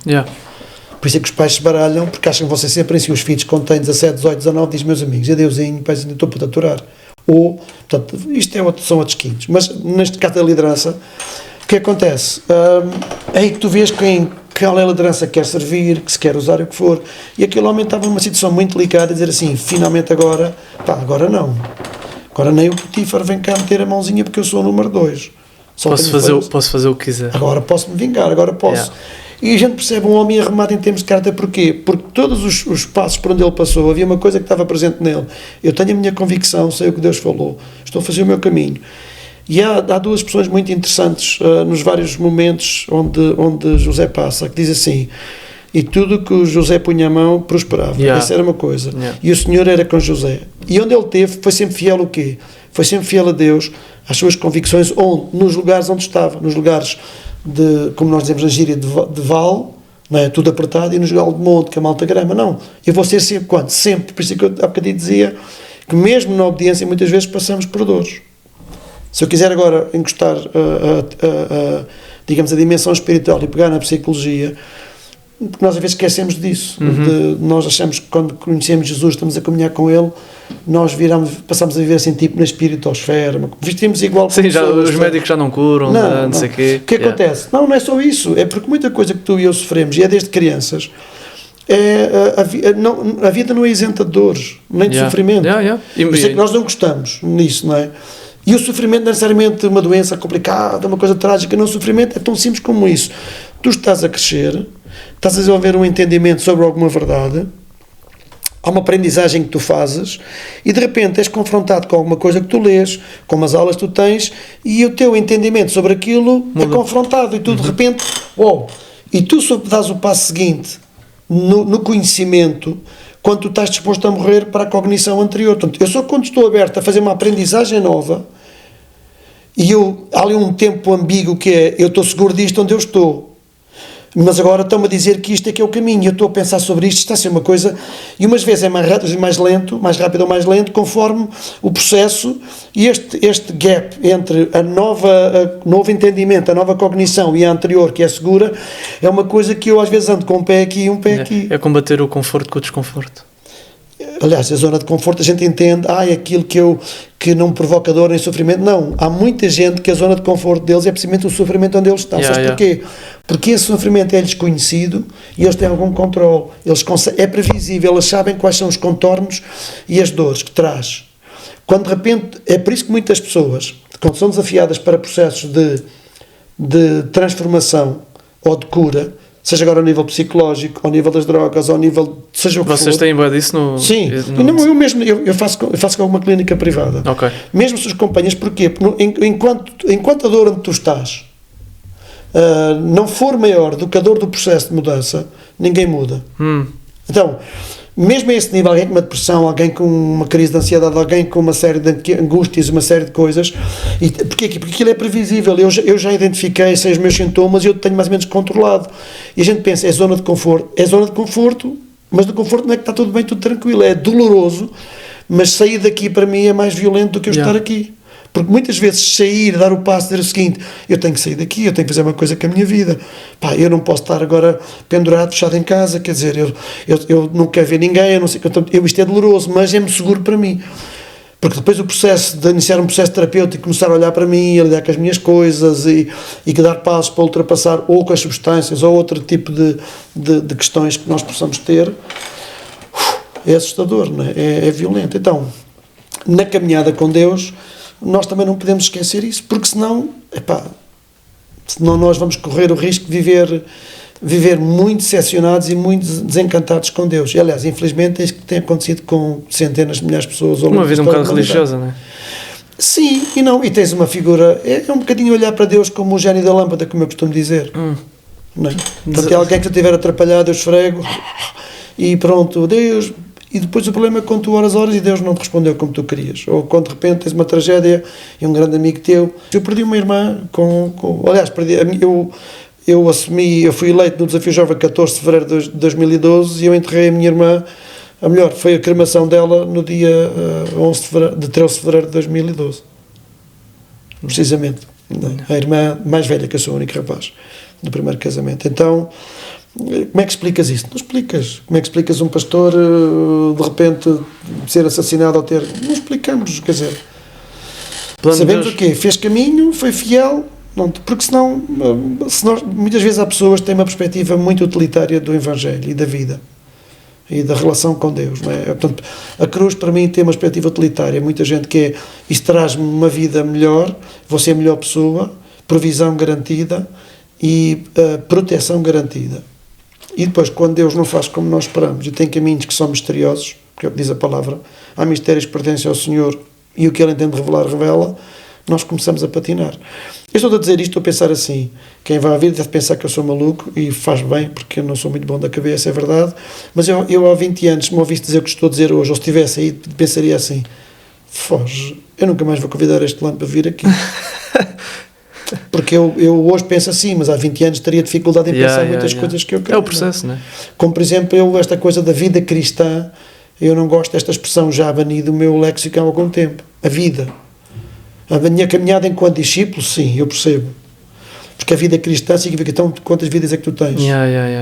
Por isso é que os pais se baralham, porque acham que vão ser sempre assim. Os filhos, quando têm 17, 18, 19, dizem, meus amigos, adeusinho, pai, ainda estou para aturar. Ou, portanto, isto são outros 500. Mas, neste caso da liderança, o que acontece? É aí que tu vês qual é a liderança que quer servir, que se quer usar o que for. E aquele homem estava numa situação muito delicada, a dizer assim, finalmente agora, agora não. Agora nem o Potifar vem cá meter a mãozinha porque eu sou o número 2. Posso fazer o que quiser. Agora posso-me vingar, agora posso. E a gente percebe um homem arrumado em termos de caráter. Porquê? Porque todos os passos por onde ele passou, havia uma coisa que estava presente nele. Eu tenho a minha convicção, sei o que Deus falou, estou a fazer o meu caminho. E há duas expressões muito interessantes nos vários momentos onde José passa, que diz assim, e tudo que o José punha a mão prosperava. Essa era uma coisa. E o Senhor era com José. E onde ele teve, foi sempre fiel o quê? Foi sempre fiel a Deus, às suas convicções, nos lugares onde estava, nos lugares como nós dizemos na gíria, de vale, não é? Tudo apertado, e nos lugares de monte, que é malta grama. Não, eu vou ser sempre, quando? Sempre. Por isso é que eu há bocadinho dizia que mesmo na obediência muitas vezes passamos por dores. Se eu quiser agora encostar digamos, a dimensão espiritual e pegar na psicologia, porque nós às vezes esquecemos disso. Nós achamos que quando conhecemos Jesus, estamos a caminhar com Ele, nós passamos a viver assim, tipo na espiritosfera, vestimos igual. Sim, os médicos já não curam, não sei o quê. O que acontece? Não é só isso, é porque muita coisa que tu e eu sofremos, e é desde crianças, a vida não é isenta de dores, nem de sofrimento. Por isso é que nós não gostamos nisso, não é? E o sofrimento não é necessariamente uma doença complicada, uma coisa trágica, não, o sofrimento é tão simples como isso. Tu estás a crescer, estás a desenvolver um entendimento sobre alguma verdade, há uma aprendizagem que tu fazes e de repente és confrontado com alguma coisa que tu lês, com umas aulas que tu tens, e o teu entendimento sobre aquilo é confrontado, e tu de repente, e tu só dás o passo seguinte no conhecimento quando tu estás disposto a morrer para a cognição anterior. Portanto, eu só quando estou aberto a fazer uma aprendizagem nova, e há ali um tempo ambíguo que é, eu estou seguro disto onde eu estou, mas agora estão-me a dizer que isto é que é o caminho, eu estou a pensar sobre isto, está a ser uma coisa, e umas vezes é mais rápido ou mais lento, conforme o processo, e este gap entre novo entendimento, a nova cognição e a anterior, que é segura, é uma coisa que eu às vezes ando com um pé aqui e um pé aqui. É combater o conforto com o desconforto. Aliás, a zona de conforto a gente entende, é aquilo que não me provoca dor nem sofrimento. Não, há muita gente que a zona de conforto deles é precisamente o sofrimento onde eles estão. Sabes porquê? Porque esse sofrimento é desconhecido e eles têm algum controle. É previsível, eles sabem quais são os contornos e as dores que traz. Quando de repente, é por isso que muitas pessoas, quando são desafiadas para processos de transformação ou de cura, seja agora ao nível psicológico, ao nível das drogas, ao nível seja o que for. Vocês têm bem disso no... Sim, eu mesmo, eu faço com alguma clínica privada. Mesmo se os acompanhas, porquê? Porque enquanto a dor onde tu estás não for maior do que a dor do processo de mudança, ninguém muda. Então, mesmo a esse nível, alguém com uma depressão, alguém com uma crise de ansiedade, alguém com uma série de angústias, uma série de coisas, porquê? Porque aquilo é previsível, eu já identifiquei, sei os meus sintomas e eu tenho mais ou menos controlado. E a gente pensa, é zona de conforto, mas do conforto não é que está tudo bem, tudo tranquilo, é doloroso, mas sair daqui para mim é mais violento do que eu estar aqui. Porque muitas vezes sair, dar o passo, dizer o seguinte, eu tenho que sair daqui, eu tenho que fazer uma coisa com a minha vida, eu não posso estar agora pendurado, fechado em casa, quer dizer, eu não quero ver ninguém, eu não sei, isto é doloroso, mas é-me seguro para mim. Porque depois o processo de iniciar um processo terapêutico, começar a olhar para mim, a lidar com as minhas coisas e que dar passos para ultrapassar ou com as substâncias ou outro tipo de questões que nós possamos ter, é assustador, não é? É violento. Então, na caminhada com Deus, nós também não podemos esquecer isso, porque senão nós vamos correr o risco de viver muito decepcionados e muito desencantados com Deus. E, aliás, infelizmente, é isso que tem acontecido com centenas de milhares de pessoas. Uma vida um bocado religiosa, não é? Sim e não, e tens uma figura, é um bocadinho olhar para Deus como o gênio da lâmpada, como eu costumo dizer. Não é? Portanto, é alguém que eu estiver atrapalhado, eu esfrego e pronto, Deus. E depois o problema é quando tu oras e Deus não te respondeu como tu querias, ou quando de repente tens uma tragédia e um grande amigo teu. Eu perdi uma irmã aliás, eu fui eleito no Desafio Jovem 14 de fevereiro de 2012 e eu enterrei a minha irmã. A melhor, foi a cremação dela no dia 13 de fevereiro de 2012. Precisamente. A irmã mais velha, que eu sou o único rapaz do primeiro casamento. Então, como é que explicas isso? Não explicas. Como é que explicas um pastor de repente ser assassinado ou ter... Não explicamos, quer dizer... Sabemos o quê? Fez caminho, foi fiel... Não, porque senão muitas vezes há pessoas que têm uma perspectiva muito utilitária do Evangelho e da vida. E da relação com Deus, não é? Portanto, a cruz para mim tem uma perspectiva utilitária. Muita gente quer, isso traz-me uma vida melhor, vou ser a melhor pessoa, provisão garantida e proteção garantida. E depois, quando Deus não faz como nós esperamos e tem caminhos que são misteriosos, porque é o que diz a palavra, há mistérios que pertencem ao Senhor e o que Ele entende revelar, revela, nós começamos a patinar. Eu estou a dizer isto, estou a pensar assim, quem vai ouvir deve pensar que eu sou maluco e faz bem, porque eu não sou muito bom da cabeça, é verdade, mas eu há 20 anos, se me ouvisse dizer o que estou a dizer hoje, ou se estivesse aí, pensaria assim, foge, eu nunca mais vou convidar este plano para vir aqui. Porque eu hoje penso assim, mas há 20 anos teria dificuldade em pensar muitas coisas que eu quero. É o processo, não é? Como, por exemplo, esta coisa da vida cristã, eu não gosto desta expressão já banida do meu léxico há algum tempo. A vida. A minha caminhada enquanto discípulo, sim, eu percebo. Porque a vida cristã significa, então, quantas vidas é que tu tens?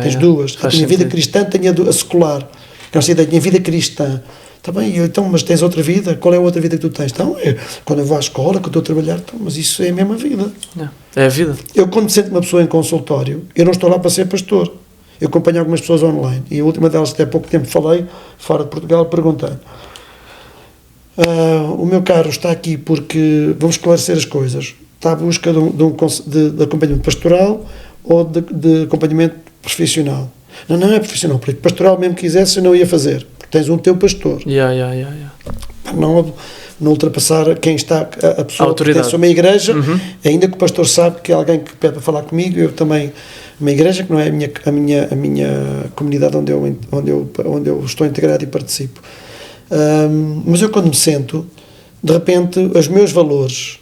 Tens duas. A minha vida cristã, tenho a secular. Não sei, a minha vida cristã. Está bem, então, mas tens outra vida? Qual é a outra vida que tu tens? Então, quando eu vou à escola, que eu estou a trabalhar, então, mas isso é a mesma vida. É a vida. Eu, quando sento uma pessoa em consultório, eu não estou lá para ser pastor. Eu acompanho algumas pessoas online. E a última delas, até há pouco tempo falei, fora de Portugal, perguntei. O meu caro está aqui porque vamos esclarecer as coisas. Está à busca de acompanhamento pastoral ou de acompanhamento profissional? Não é profissional, porque pastoral mesmo que quisesse eu não ia fazer, porque tens um teu pastor. Para não ultrapassar quem está, a pessoa que pertence a uma igreja, ainda que o pastor sabe que é alguém que pede para falar comigo, eu também, uma igreja que não é a minha comunidade onde eu estou integrado e participo. Mas eu, quando me sento, de repente os meus valores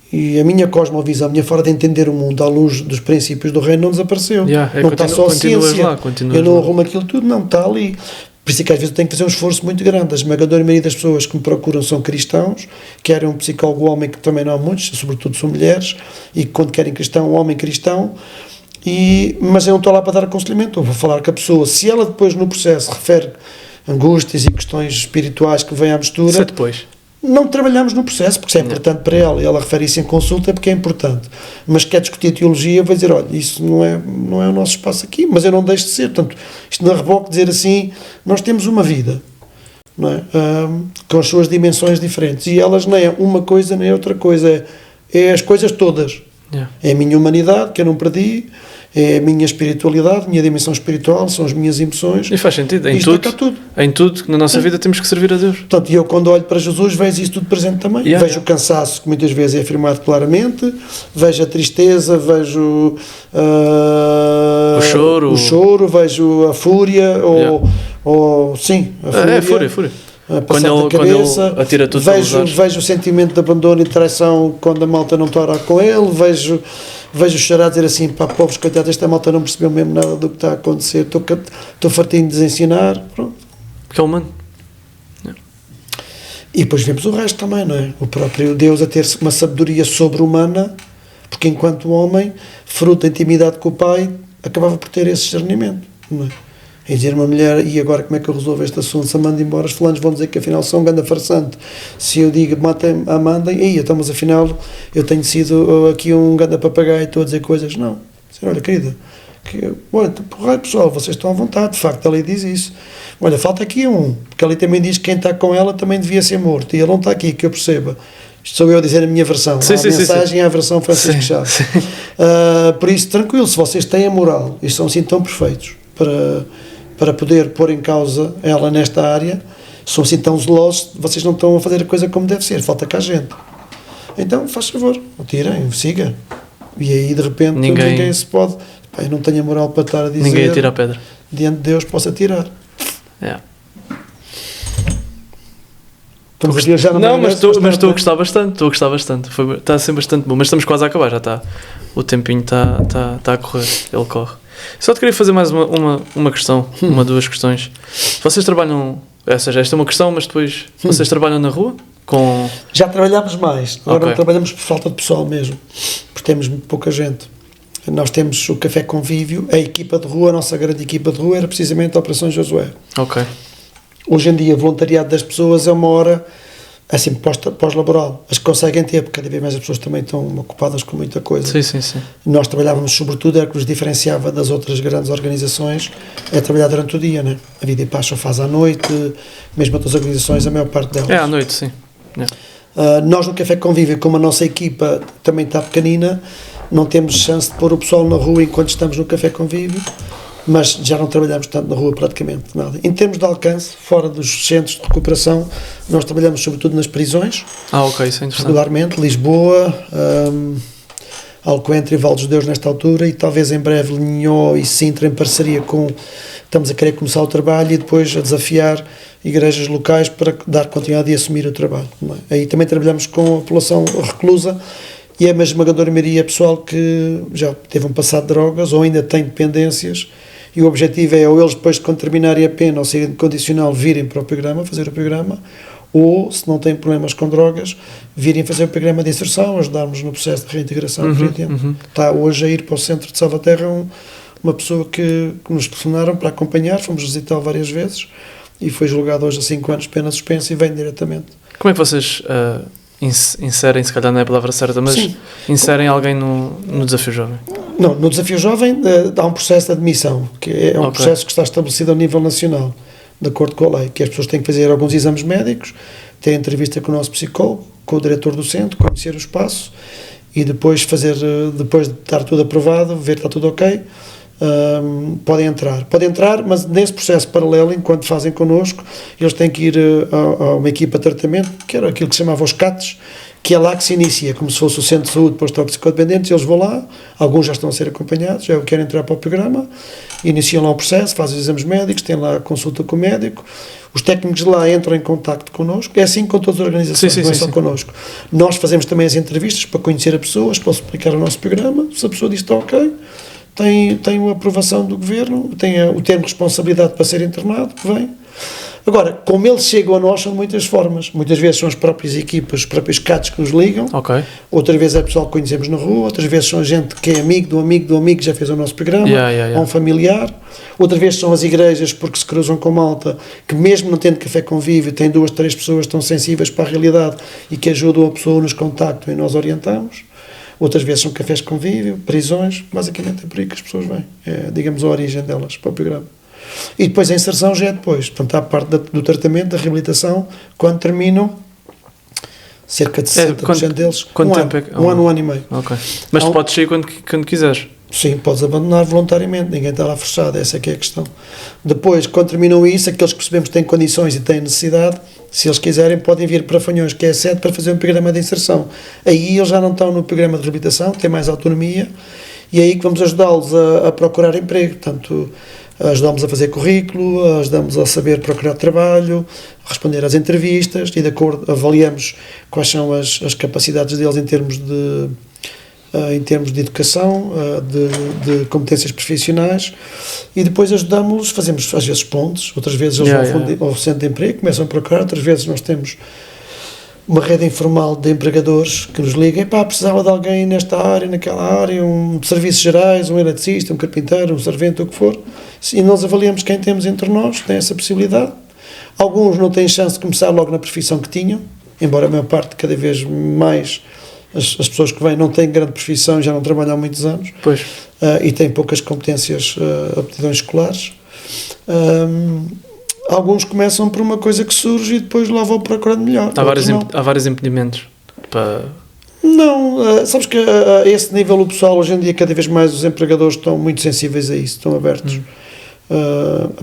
e a minha cosmovisão, a minha forma de entender o mundo à luz dos princípios do reino não desapareceu. Não está só a ciência, eu não arrumo aquilo tudo, não, está ali. Por isso é que às vezes eu tenho que fazer um esforço muito grande. A esmagadora maioria das pessoas que me procuram são cristãos, querem um psicólogo homem, que também não há muitos, sobretudo são mulheres, e quando querem cristão, um homem cristão, mas eu não estou lá para dar aconselhamento, eu vou falar com a pessoa. Se ela depois no processo refere angústias e questões espirituais que vêm à mistura, isso é depois. Não trabalhamos no processo, porque isso é importante para ela, e ela refere isso em consulta porque é importante. Mas quer discutir a teologia, vai dizer, olha, isso não é o nosso espaço aqui, mas eu não deixo de ser. Portanto, isto não é reboque dizer assim, nós temos uma vida, não é? Com as suas dimensões diferentes, e elas nem é uma coisa nem é outra coisa, é as coisas todas. É a minha humanidade, que eu não perdi, é a minha espiritualidade, a minha dimensão espiritual, são as minhas emoções. E faz sentido, em tudo que na nossa vida temos que servir a Deus. Portanto, e eu, quando olho para Jesus, vejo isso tudo presente também. Vejo o cansaço, que muitas vezes é afirmado claramente, vejo a tristeza, vejo o choro, vejo a fúria, a fúria. Quando ele atira tudo, vejo o sentimento de abandono e traição quando a malta não está a orar com ele, vejo chorar, dizer assim, pá, pobres coitados, esta malta não percebeu mesmo nada do que está a acontecer, estou fartinho de desensinar, pronto. Porque é humano. E depois vemos o resto também, não é? O próprio Deus a ter uma sabedoria sobre-humana, porque enquanto homem, fruto da intimidade com o Pai, acabava por ter esse discernimento, não é? E dizer uma mulher, e agora como é que eu resolvo este assunto? Se a mando embora, os fulanos vão dizer que afinal sou um ganda farsante. Se eu digo, matem, a mandem, então, mas afinal eu tenho sido aqui um ganda papagaio e estou a dizer coisas. Não. Dizer, olha, querida, olha, pessoal, vocês estão à vontade, de facto, a lei diz isso. Olha, falta aqui porque ali também diz que quem está com ela também devia ser morto, e ele não está aqui, que eu perceba. Isto sou eu a dizer a minha versão. A mensagem é a versão Francisco Chaves. Por isso, tranquilo, se vocês têm a moral e são assim tão perfeitos para poder pôr em causa ela nesta área, são assim tão zelosos, vocês não estão a fazer a coisa como deve ser, falta cá gente. Então, faz favor, tirem, siga. E aí, de repente, ninguém se pode... Pá, eu não tenho a moral para estar a dizer... Ninguém atira a pedra. Diante de Deus possa tirar. É. Não, mas estou a gostar bastante. Está a ser bastante bom. Mas estamos quase a acabar, já está. O tempinho está a correr. Ele corre. Só te queria fazer mais uma questão. Duas questões. Vocês trabalham... Ou seja, esta é uma questão, mas depois... Vocês trabalham na rua? Já trabalhámos mais. Agora não trabalhamos por falta de pessoal mesmo. Porque temos muito pouca gente. Nós temos o Café Convívio. A equipa de rua, a nossa grande equipa de rua era precisamente a Operação Josué. Ok. Hoje em dia, o voluntariado das pessoas é uma hora assim, pós-laboral. As que conseguem ter, porque cada vez mais as pessoas também estão ocupadas com muita coisa. Sim. Nós trabalhávamos, sobretudo, era o que nos diferenciava das outras grandes organizações, é trabalhar durante o dia, né? A Vida e Paz só faz à noite, mesmo outras organizações, a maior parte delas. É à noite, sim. Nós no Café Convívio, como a nossa equipa também está pequenina, não temos chance de pôr o pessoal na rua enquanto estamos no Café Convívio, mas já não trabalhamos tanto na rua praticamente nada. Em termos de alcance, fora dos centros de recuperação, nós trabalhamos sobretudo nas prisões. Ok, isso é interessante. Regularmente, Lisboa, Alcoentre e Val dos Deus nesta altura, e talvez em breve Linhó e Sintra em parceria com... Estamos a querer começar o trabalho e depois a desafiar igrejas locais para dar continuidade e assumir o trabalho. É? Aí também trabalhamos com a população reclusa, e é uma esmagadora maioria pessoal que já teve um passado de drogas ou ainda tem dependências, e o objetivo é ou eles depois de quando terminarem a pena ou saírem de condicional virem para o programa, fazer o programa, ou se não têm problemas com drogas, virem fazer o programa de inserção, ajudarmos no processo de reintegração. Está hoje a ir para o centro de Salvaterra uma pessoa que nos telefonaram para acompanhar, fomos visitá-lo várias vezes e foi julgado hoje a 5 anos de pena suspensa e vem diretamente. Como é que vocês inserem, se calhar não é a palavra certa, mas sim, inserem alguém no Desafio Jovem? Não, no Desafio Jovem há um processo de admissão, que é um processo que está estabelecido a nível nacional, de acordo com a lei, que as pessoas têm que fazer alguns exames médicos, ter entrevista com o nosso psicólogo, com o diretor do centro, conhecer o espaço e depois depois de estar tudo aprovado, ver que está tudo ok, podem entrar, mas nesse processo paralelo, enquanto fazem connosco, eles têm que ir a uma equipa de tratamento, que era aquilo que se chamava os CATs, que é lá que se inicia, como se fosse o centro de saúde para os toxicodependentes. Eles vão lá, alguns já estão a ser acompanhados, já querem entrar para o programa, iniciam lá o processo, fazem os exames médicos, têm lá a consulta com o médico, os técnicos de lá entram em contacto connosco, é assim com todas as organizações, não é só connosco. Nós fazemos também as entrevistas para conhecer as pessoas, para explicar o nosso programa, se a pessoa diz que está ok, tem a aprovação do governo, tem o termo de responsabilidade para ser internado, que vem. Agora, como eles chegam a nós, são de muitas formas. Muitas vezes são as próprias equipas, os próprios CATs que nos ligam, outras vezes é pessoal que conhecemos na rua, outras vezes são gente que é amigo do amigo do amigo que já fez o nosso programa, ou um familiar, outras vezes são as igrejas porque se cruzam com malta, que mesmo não tendo Café Convívio, tem 2, 3 pessoas que estão sensíveis para a realidade e que ajudam a pessoa, nos contactam e nós orientamos. Outras vezes são cafés de convívio, prisões, basicamente é por aí que as pessoas vêm, é, digamos, a origem delas para o programa. E depois a inserção já é depois, portanto há a parte do tratamento, da reabilitação, quando terminam, cerca de 60% deles, um ano e meio. Mas tu podes sair quando quiseres. Sim, podes abandonar voluntariamente, ninguém está lá fechado, essa é que é a questão. Depois, quando terminam isso, aqueles que percebemos que têm condições e têm necessidade, se eles quiserem, podem vir para Fanhões, que é a sede, para fazer um programa de inserção. Aí eles já não estão no programa de reabilitação, têm mais autonomia, e é aí que vamos ajudá-los a procurar emprego. Portanto, ajudamos a fazer currículo, ajudamos a saber procurar trabalho, a responder às entrevistas, e de acordo, avaliamos quais são as capacidades deles em termos de educação, de competências profissionais, e depois ajudamos-los, fazemos às vezes pontes, outras vezes eles vão ao centro de emprego, começam a procurar, outras vezes nós temos uma rede informal de empregadores que nos ligam, precisava de alguém nesta área, naquela área, de serviços gerais, um eletricista, um carpinteiro, um servente, o que for, e nós avaliamos quem temos entre nós, tem essa possibilidade. Alguns não têm chance de começar logo na profissão que tinham, embora a maior parte, cada vez mais, as pessoas que vêm não têm grande profissão, já não trabalham há muitos anos, e têm poucas competências, aptidões escolares. Alguns começam por uma coisa que surge e depois lá vão procurando melhor. Há vários impedimentos para... Não, sabes que a esse nível o pessoal, hoje em dia, cada vez mais os empregadores estão muito sensíveis a isso, estão abertos.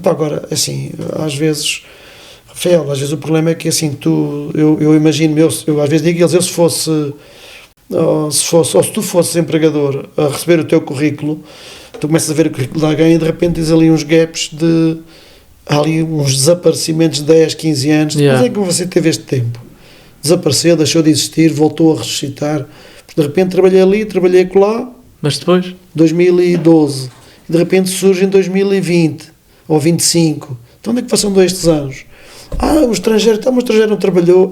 Agora, assim, às vezes Rafael, às vezes o problema é que assim, eu imagino, eu às vezes digo a eles, eu se tu fosses empregador a receber o teu currículo, tu começas a ver o currículo de alguém e de repente tens ali uns gaps há ali uns desaparecimentos de 10, 15 anos. Yeah. Mas é que você teve este tempo? Desapareceu, deixou de existir, voltou a ressuscitar. De repente trabalhei acolá. Mas depois? 2012. E de repente surge em 2020 ou 25. Então onde é que passam estes anos? O estrangeiro não trabalhou.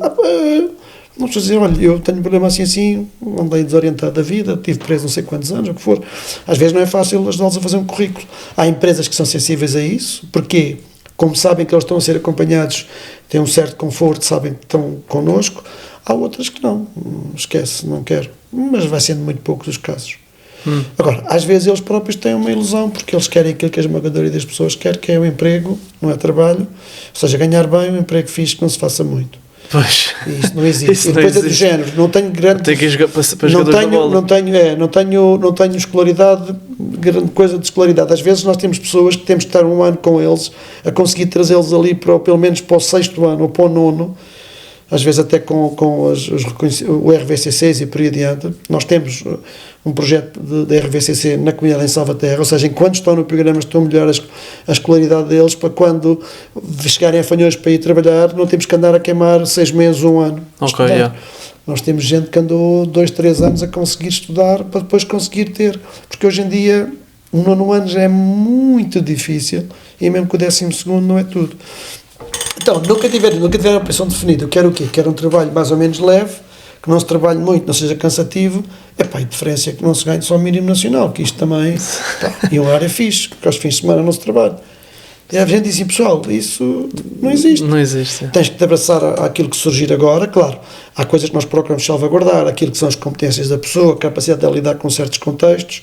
Vamos dizer, olha, eu tenho um problema assim, andei desorientado da vida, tive preso não sei quantos anos, o que for. Às vezes não é fácil ajudá-los a fazer um currículo. Há empresas que são sensíveis a isso. Porquê? Como sabem que eles estão a ser acompanhados, têm um certo conforto, sabem que estão connosco. Há outras que não. Esquece, não quero. Mas vai sendo muito poucos os casos. Agora, às vezes eles próprios têm uma ilusão, porque eles querem aquilo que a esmagadora das pessoas quer, que é o emprego, não é trabalho. Ou seja, ganhar bem, um emprego fixe que não se faça muito. Pois. E isso não existe. Isso e depois não é do género, não tenho grande... Tem que ir para jogadores da bola. Não tenho escolaridade, grande coisa de escolaridade. Às vezes nós temos pessoas que temos que estar um ano com eles, a conseguir trazê-los ali pelo menos para o 6º ano ou para o 9º, às vezes até com o RVCCs e por aí adiante. Nós temos um projeto de RVCC na comunidade em Salvaterra, ou seja, enquanto estão no programa estão a melhorar a escolaridade deles, para quando chegarem a Fanhões para ir trabalhar, não temos que andar a queimar 6 meses, 1 ano. Ok, yeah. Nós temos gente que andou 2, 3 anos a conseguir estudar para depois conseguir ter, porque hoje em dia o 9º ano já é muito difícil e mesmo que o 12º não é tudo. Então, nunca tiver a pressão definida. Eu quero o quê? Quero um trabalho mais ou menos leve, que não se trabalhe muito, não seja cansativo. E a diferença é que não se ganhe só o mínimo nacional, que isto também... e uma área fixe, porque aos fins de semana não se trabalha. E a gente diz assim, pessoal, isso não existe. Não existe. Tens que te abraçar àquilo que surgir agora, claro. Há coisas que nós procuramos salvaguardar, aquilo que são as competências da pessoa, a capacidade de lidar com certos contextos,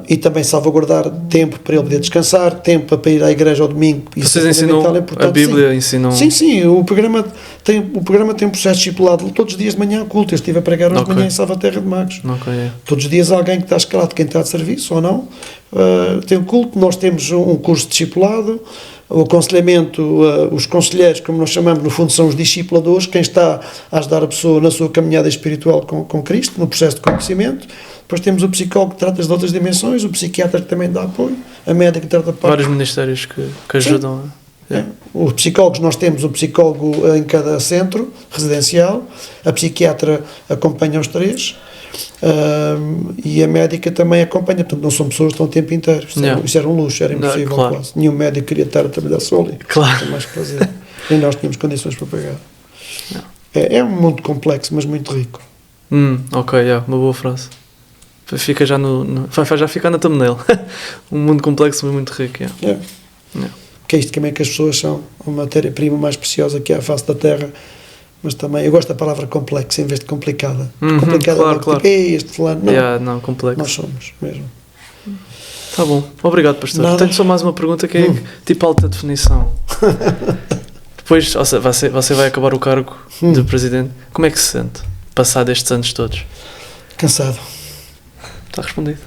e também salvaguardar tempo para ele poder descansar, tempo para ir à igreja ao domingo. Vocês ensinam a Bíblia? Ensinam... Sim, o programa tem um processo discipulado todos os dias de manhã culto. Eu estive a pregar hoje de manhã em Salvaterra de Magos. Todos os dias alguém que está escalado, quem está de serviço ou não, tem um culto. Nós temos um curso discipulado, o aconselhamento, os conselheiros, como nós chamamos, no fundo são os discipuladores, quem está a ajudar a pessoa na sua caminhada espiritual com Cristo, no processo de conhecimento. Depois temos o psicólogo que trata de outras dimensões, o psiquiatra que também dá apoio, a médica que trata de parte. Vários ministérios que ajudam. Os psicólogos, nós temos um psicólogo em cada centro residencial, a psiquiatra acompanha os 3, e a médica também acompanha, portanto não são pessoas que estão o tempo inteiro. Isso era um luxo, era impossível quase. Nenhum médico queria estar a trabalhar só ali. Claro. Tem mais que fazer. E nós tínhamos condições para pagar. É um mundo complexo, mas muito rico. Ok, uma boa frase. Fica já já fica na thumbnail. Um mundo complexo, mas muito rico. Que é isto também que as pessoas são, a matéria-prima mais preciosa que há à face da Terra, mas também, eu gosto da palavra complexa em vez de complicada. Complicada claro, claro. Tipo, este fulano, não, complexo. Nós somos mesmo. Tá bom, obrigado, pastor. Nada. Tenho só mais uma pergunta que é tipo alta definição. Depois, você vai acabar o cargo de presidente. Como é que se sente, passado estes anos todos? Cansado. Está respondido.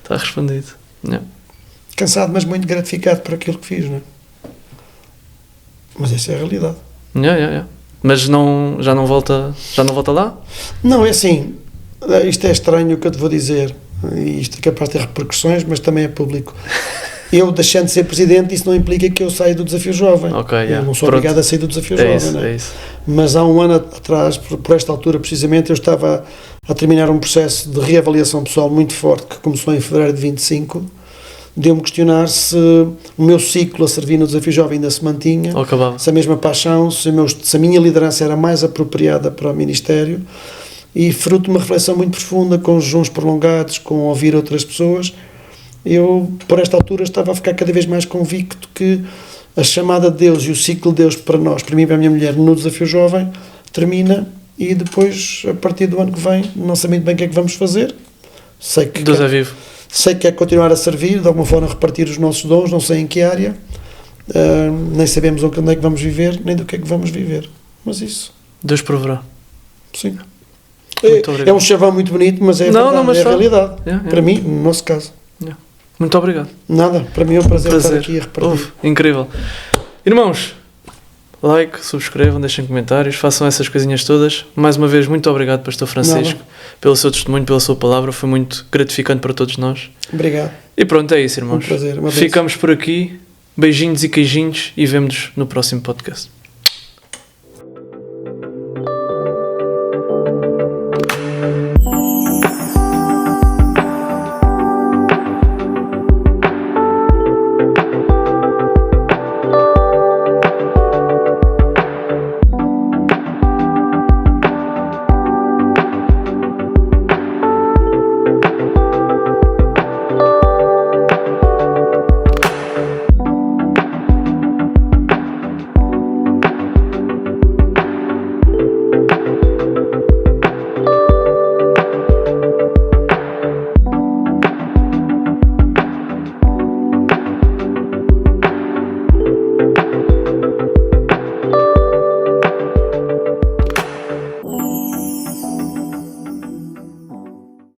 Está respondido. Cansado, mas muito gratificado por aquilo que fiz, não é? Mas essa é a realidade. Mas já não volta lá? Não, é assim, isto é estranho o que eu te vou dizer, e isto é capaz de ter repercussões, mas também é público. Eu, deixando de ser presidente, isso não implica que eu saia do Desafio Jovem. Eu não sou obrigado a sair do Desafio Jovem, não é? Mas há um ano atrás, por esta altura precisamente, eu estava a terminar um processo de reavaliação pessoal muito forte, que começou em fevereiro de 25, deu-me questionar se o meu ciclo a servir no Desafio Jovem ainda se mantinha, se a mesma paixão, se a minha liderança era mais apropriada para o Ministério, e fruto de uma reflexão muito profunda, com jejuns prolongados, com ouvir outras pessoas, eu, por esta altura, estava a ficar cada vez mais convicto que a chamada de Deus e o ciclo de Deus para nós, para mim e para a minha mulher, no Desafio Jovem, termina, e depois, a partir do ano que vem, não sei muito bem o que é que vamos fazer. Sei que Deus é vivo. Sei que é continuar a servir, de alguma forma repartir os nossos dons, não sei em que área, nem sabemos onde é que vamos viver, nem do que é que vamos viver. Mas isso. Deus proverá. Sim. É um chavão muito bonito, mas é a realidade. Para mim, no nosso caso. Muito obrigado. Nada, para mim é um prazer estar aqui a repartir. Incrível. Irmãos, like, subscrevam, deixem comentários, façam essas coisinhas todas. Mais uma vez, muito obrigado, Pastor Francisco, pelo seu testemunho, pela sua palavra. Foi muito gratificante para todos nós. Obrigado. E pronto, é isso, irmãos. Um prazer. Ficamos por aqui. Beijinhos e queijinhos e vemo-nos no próximo podcast.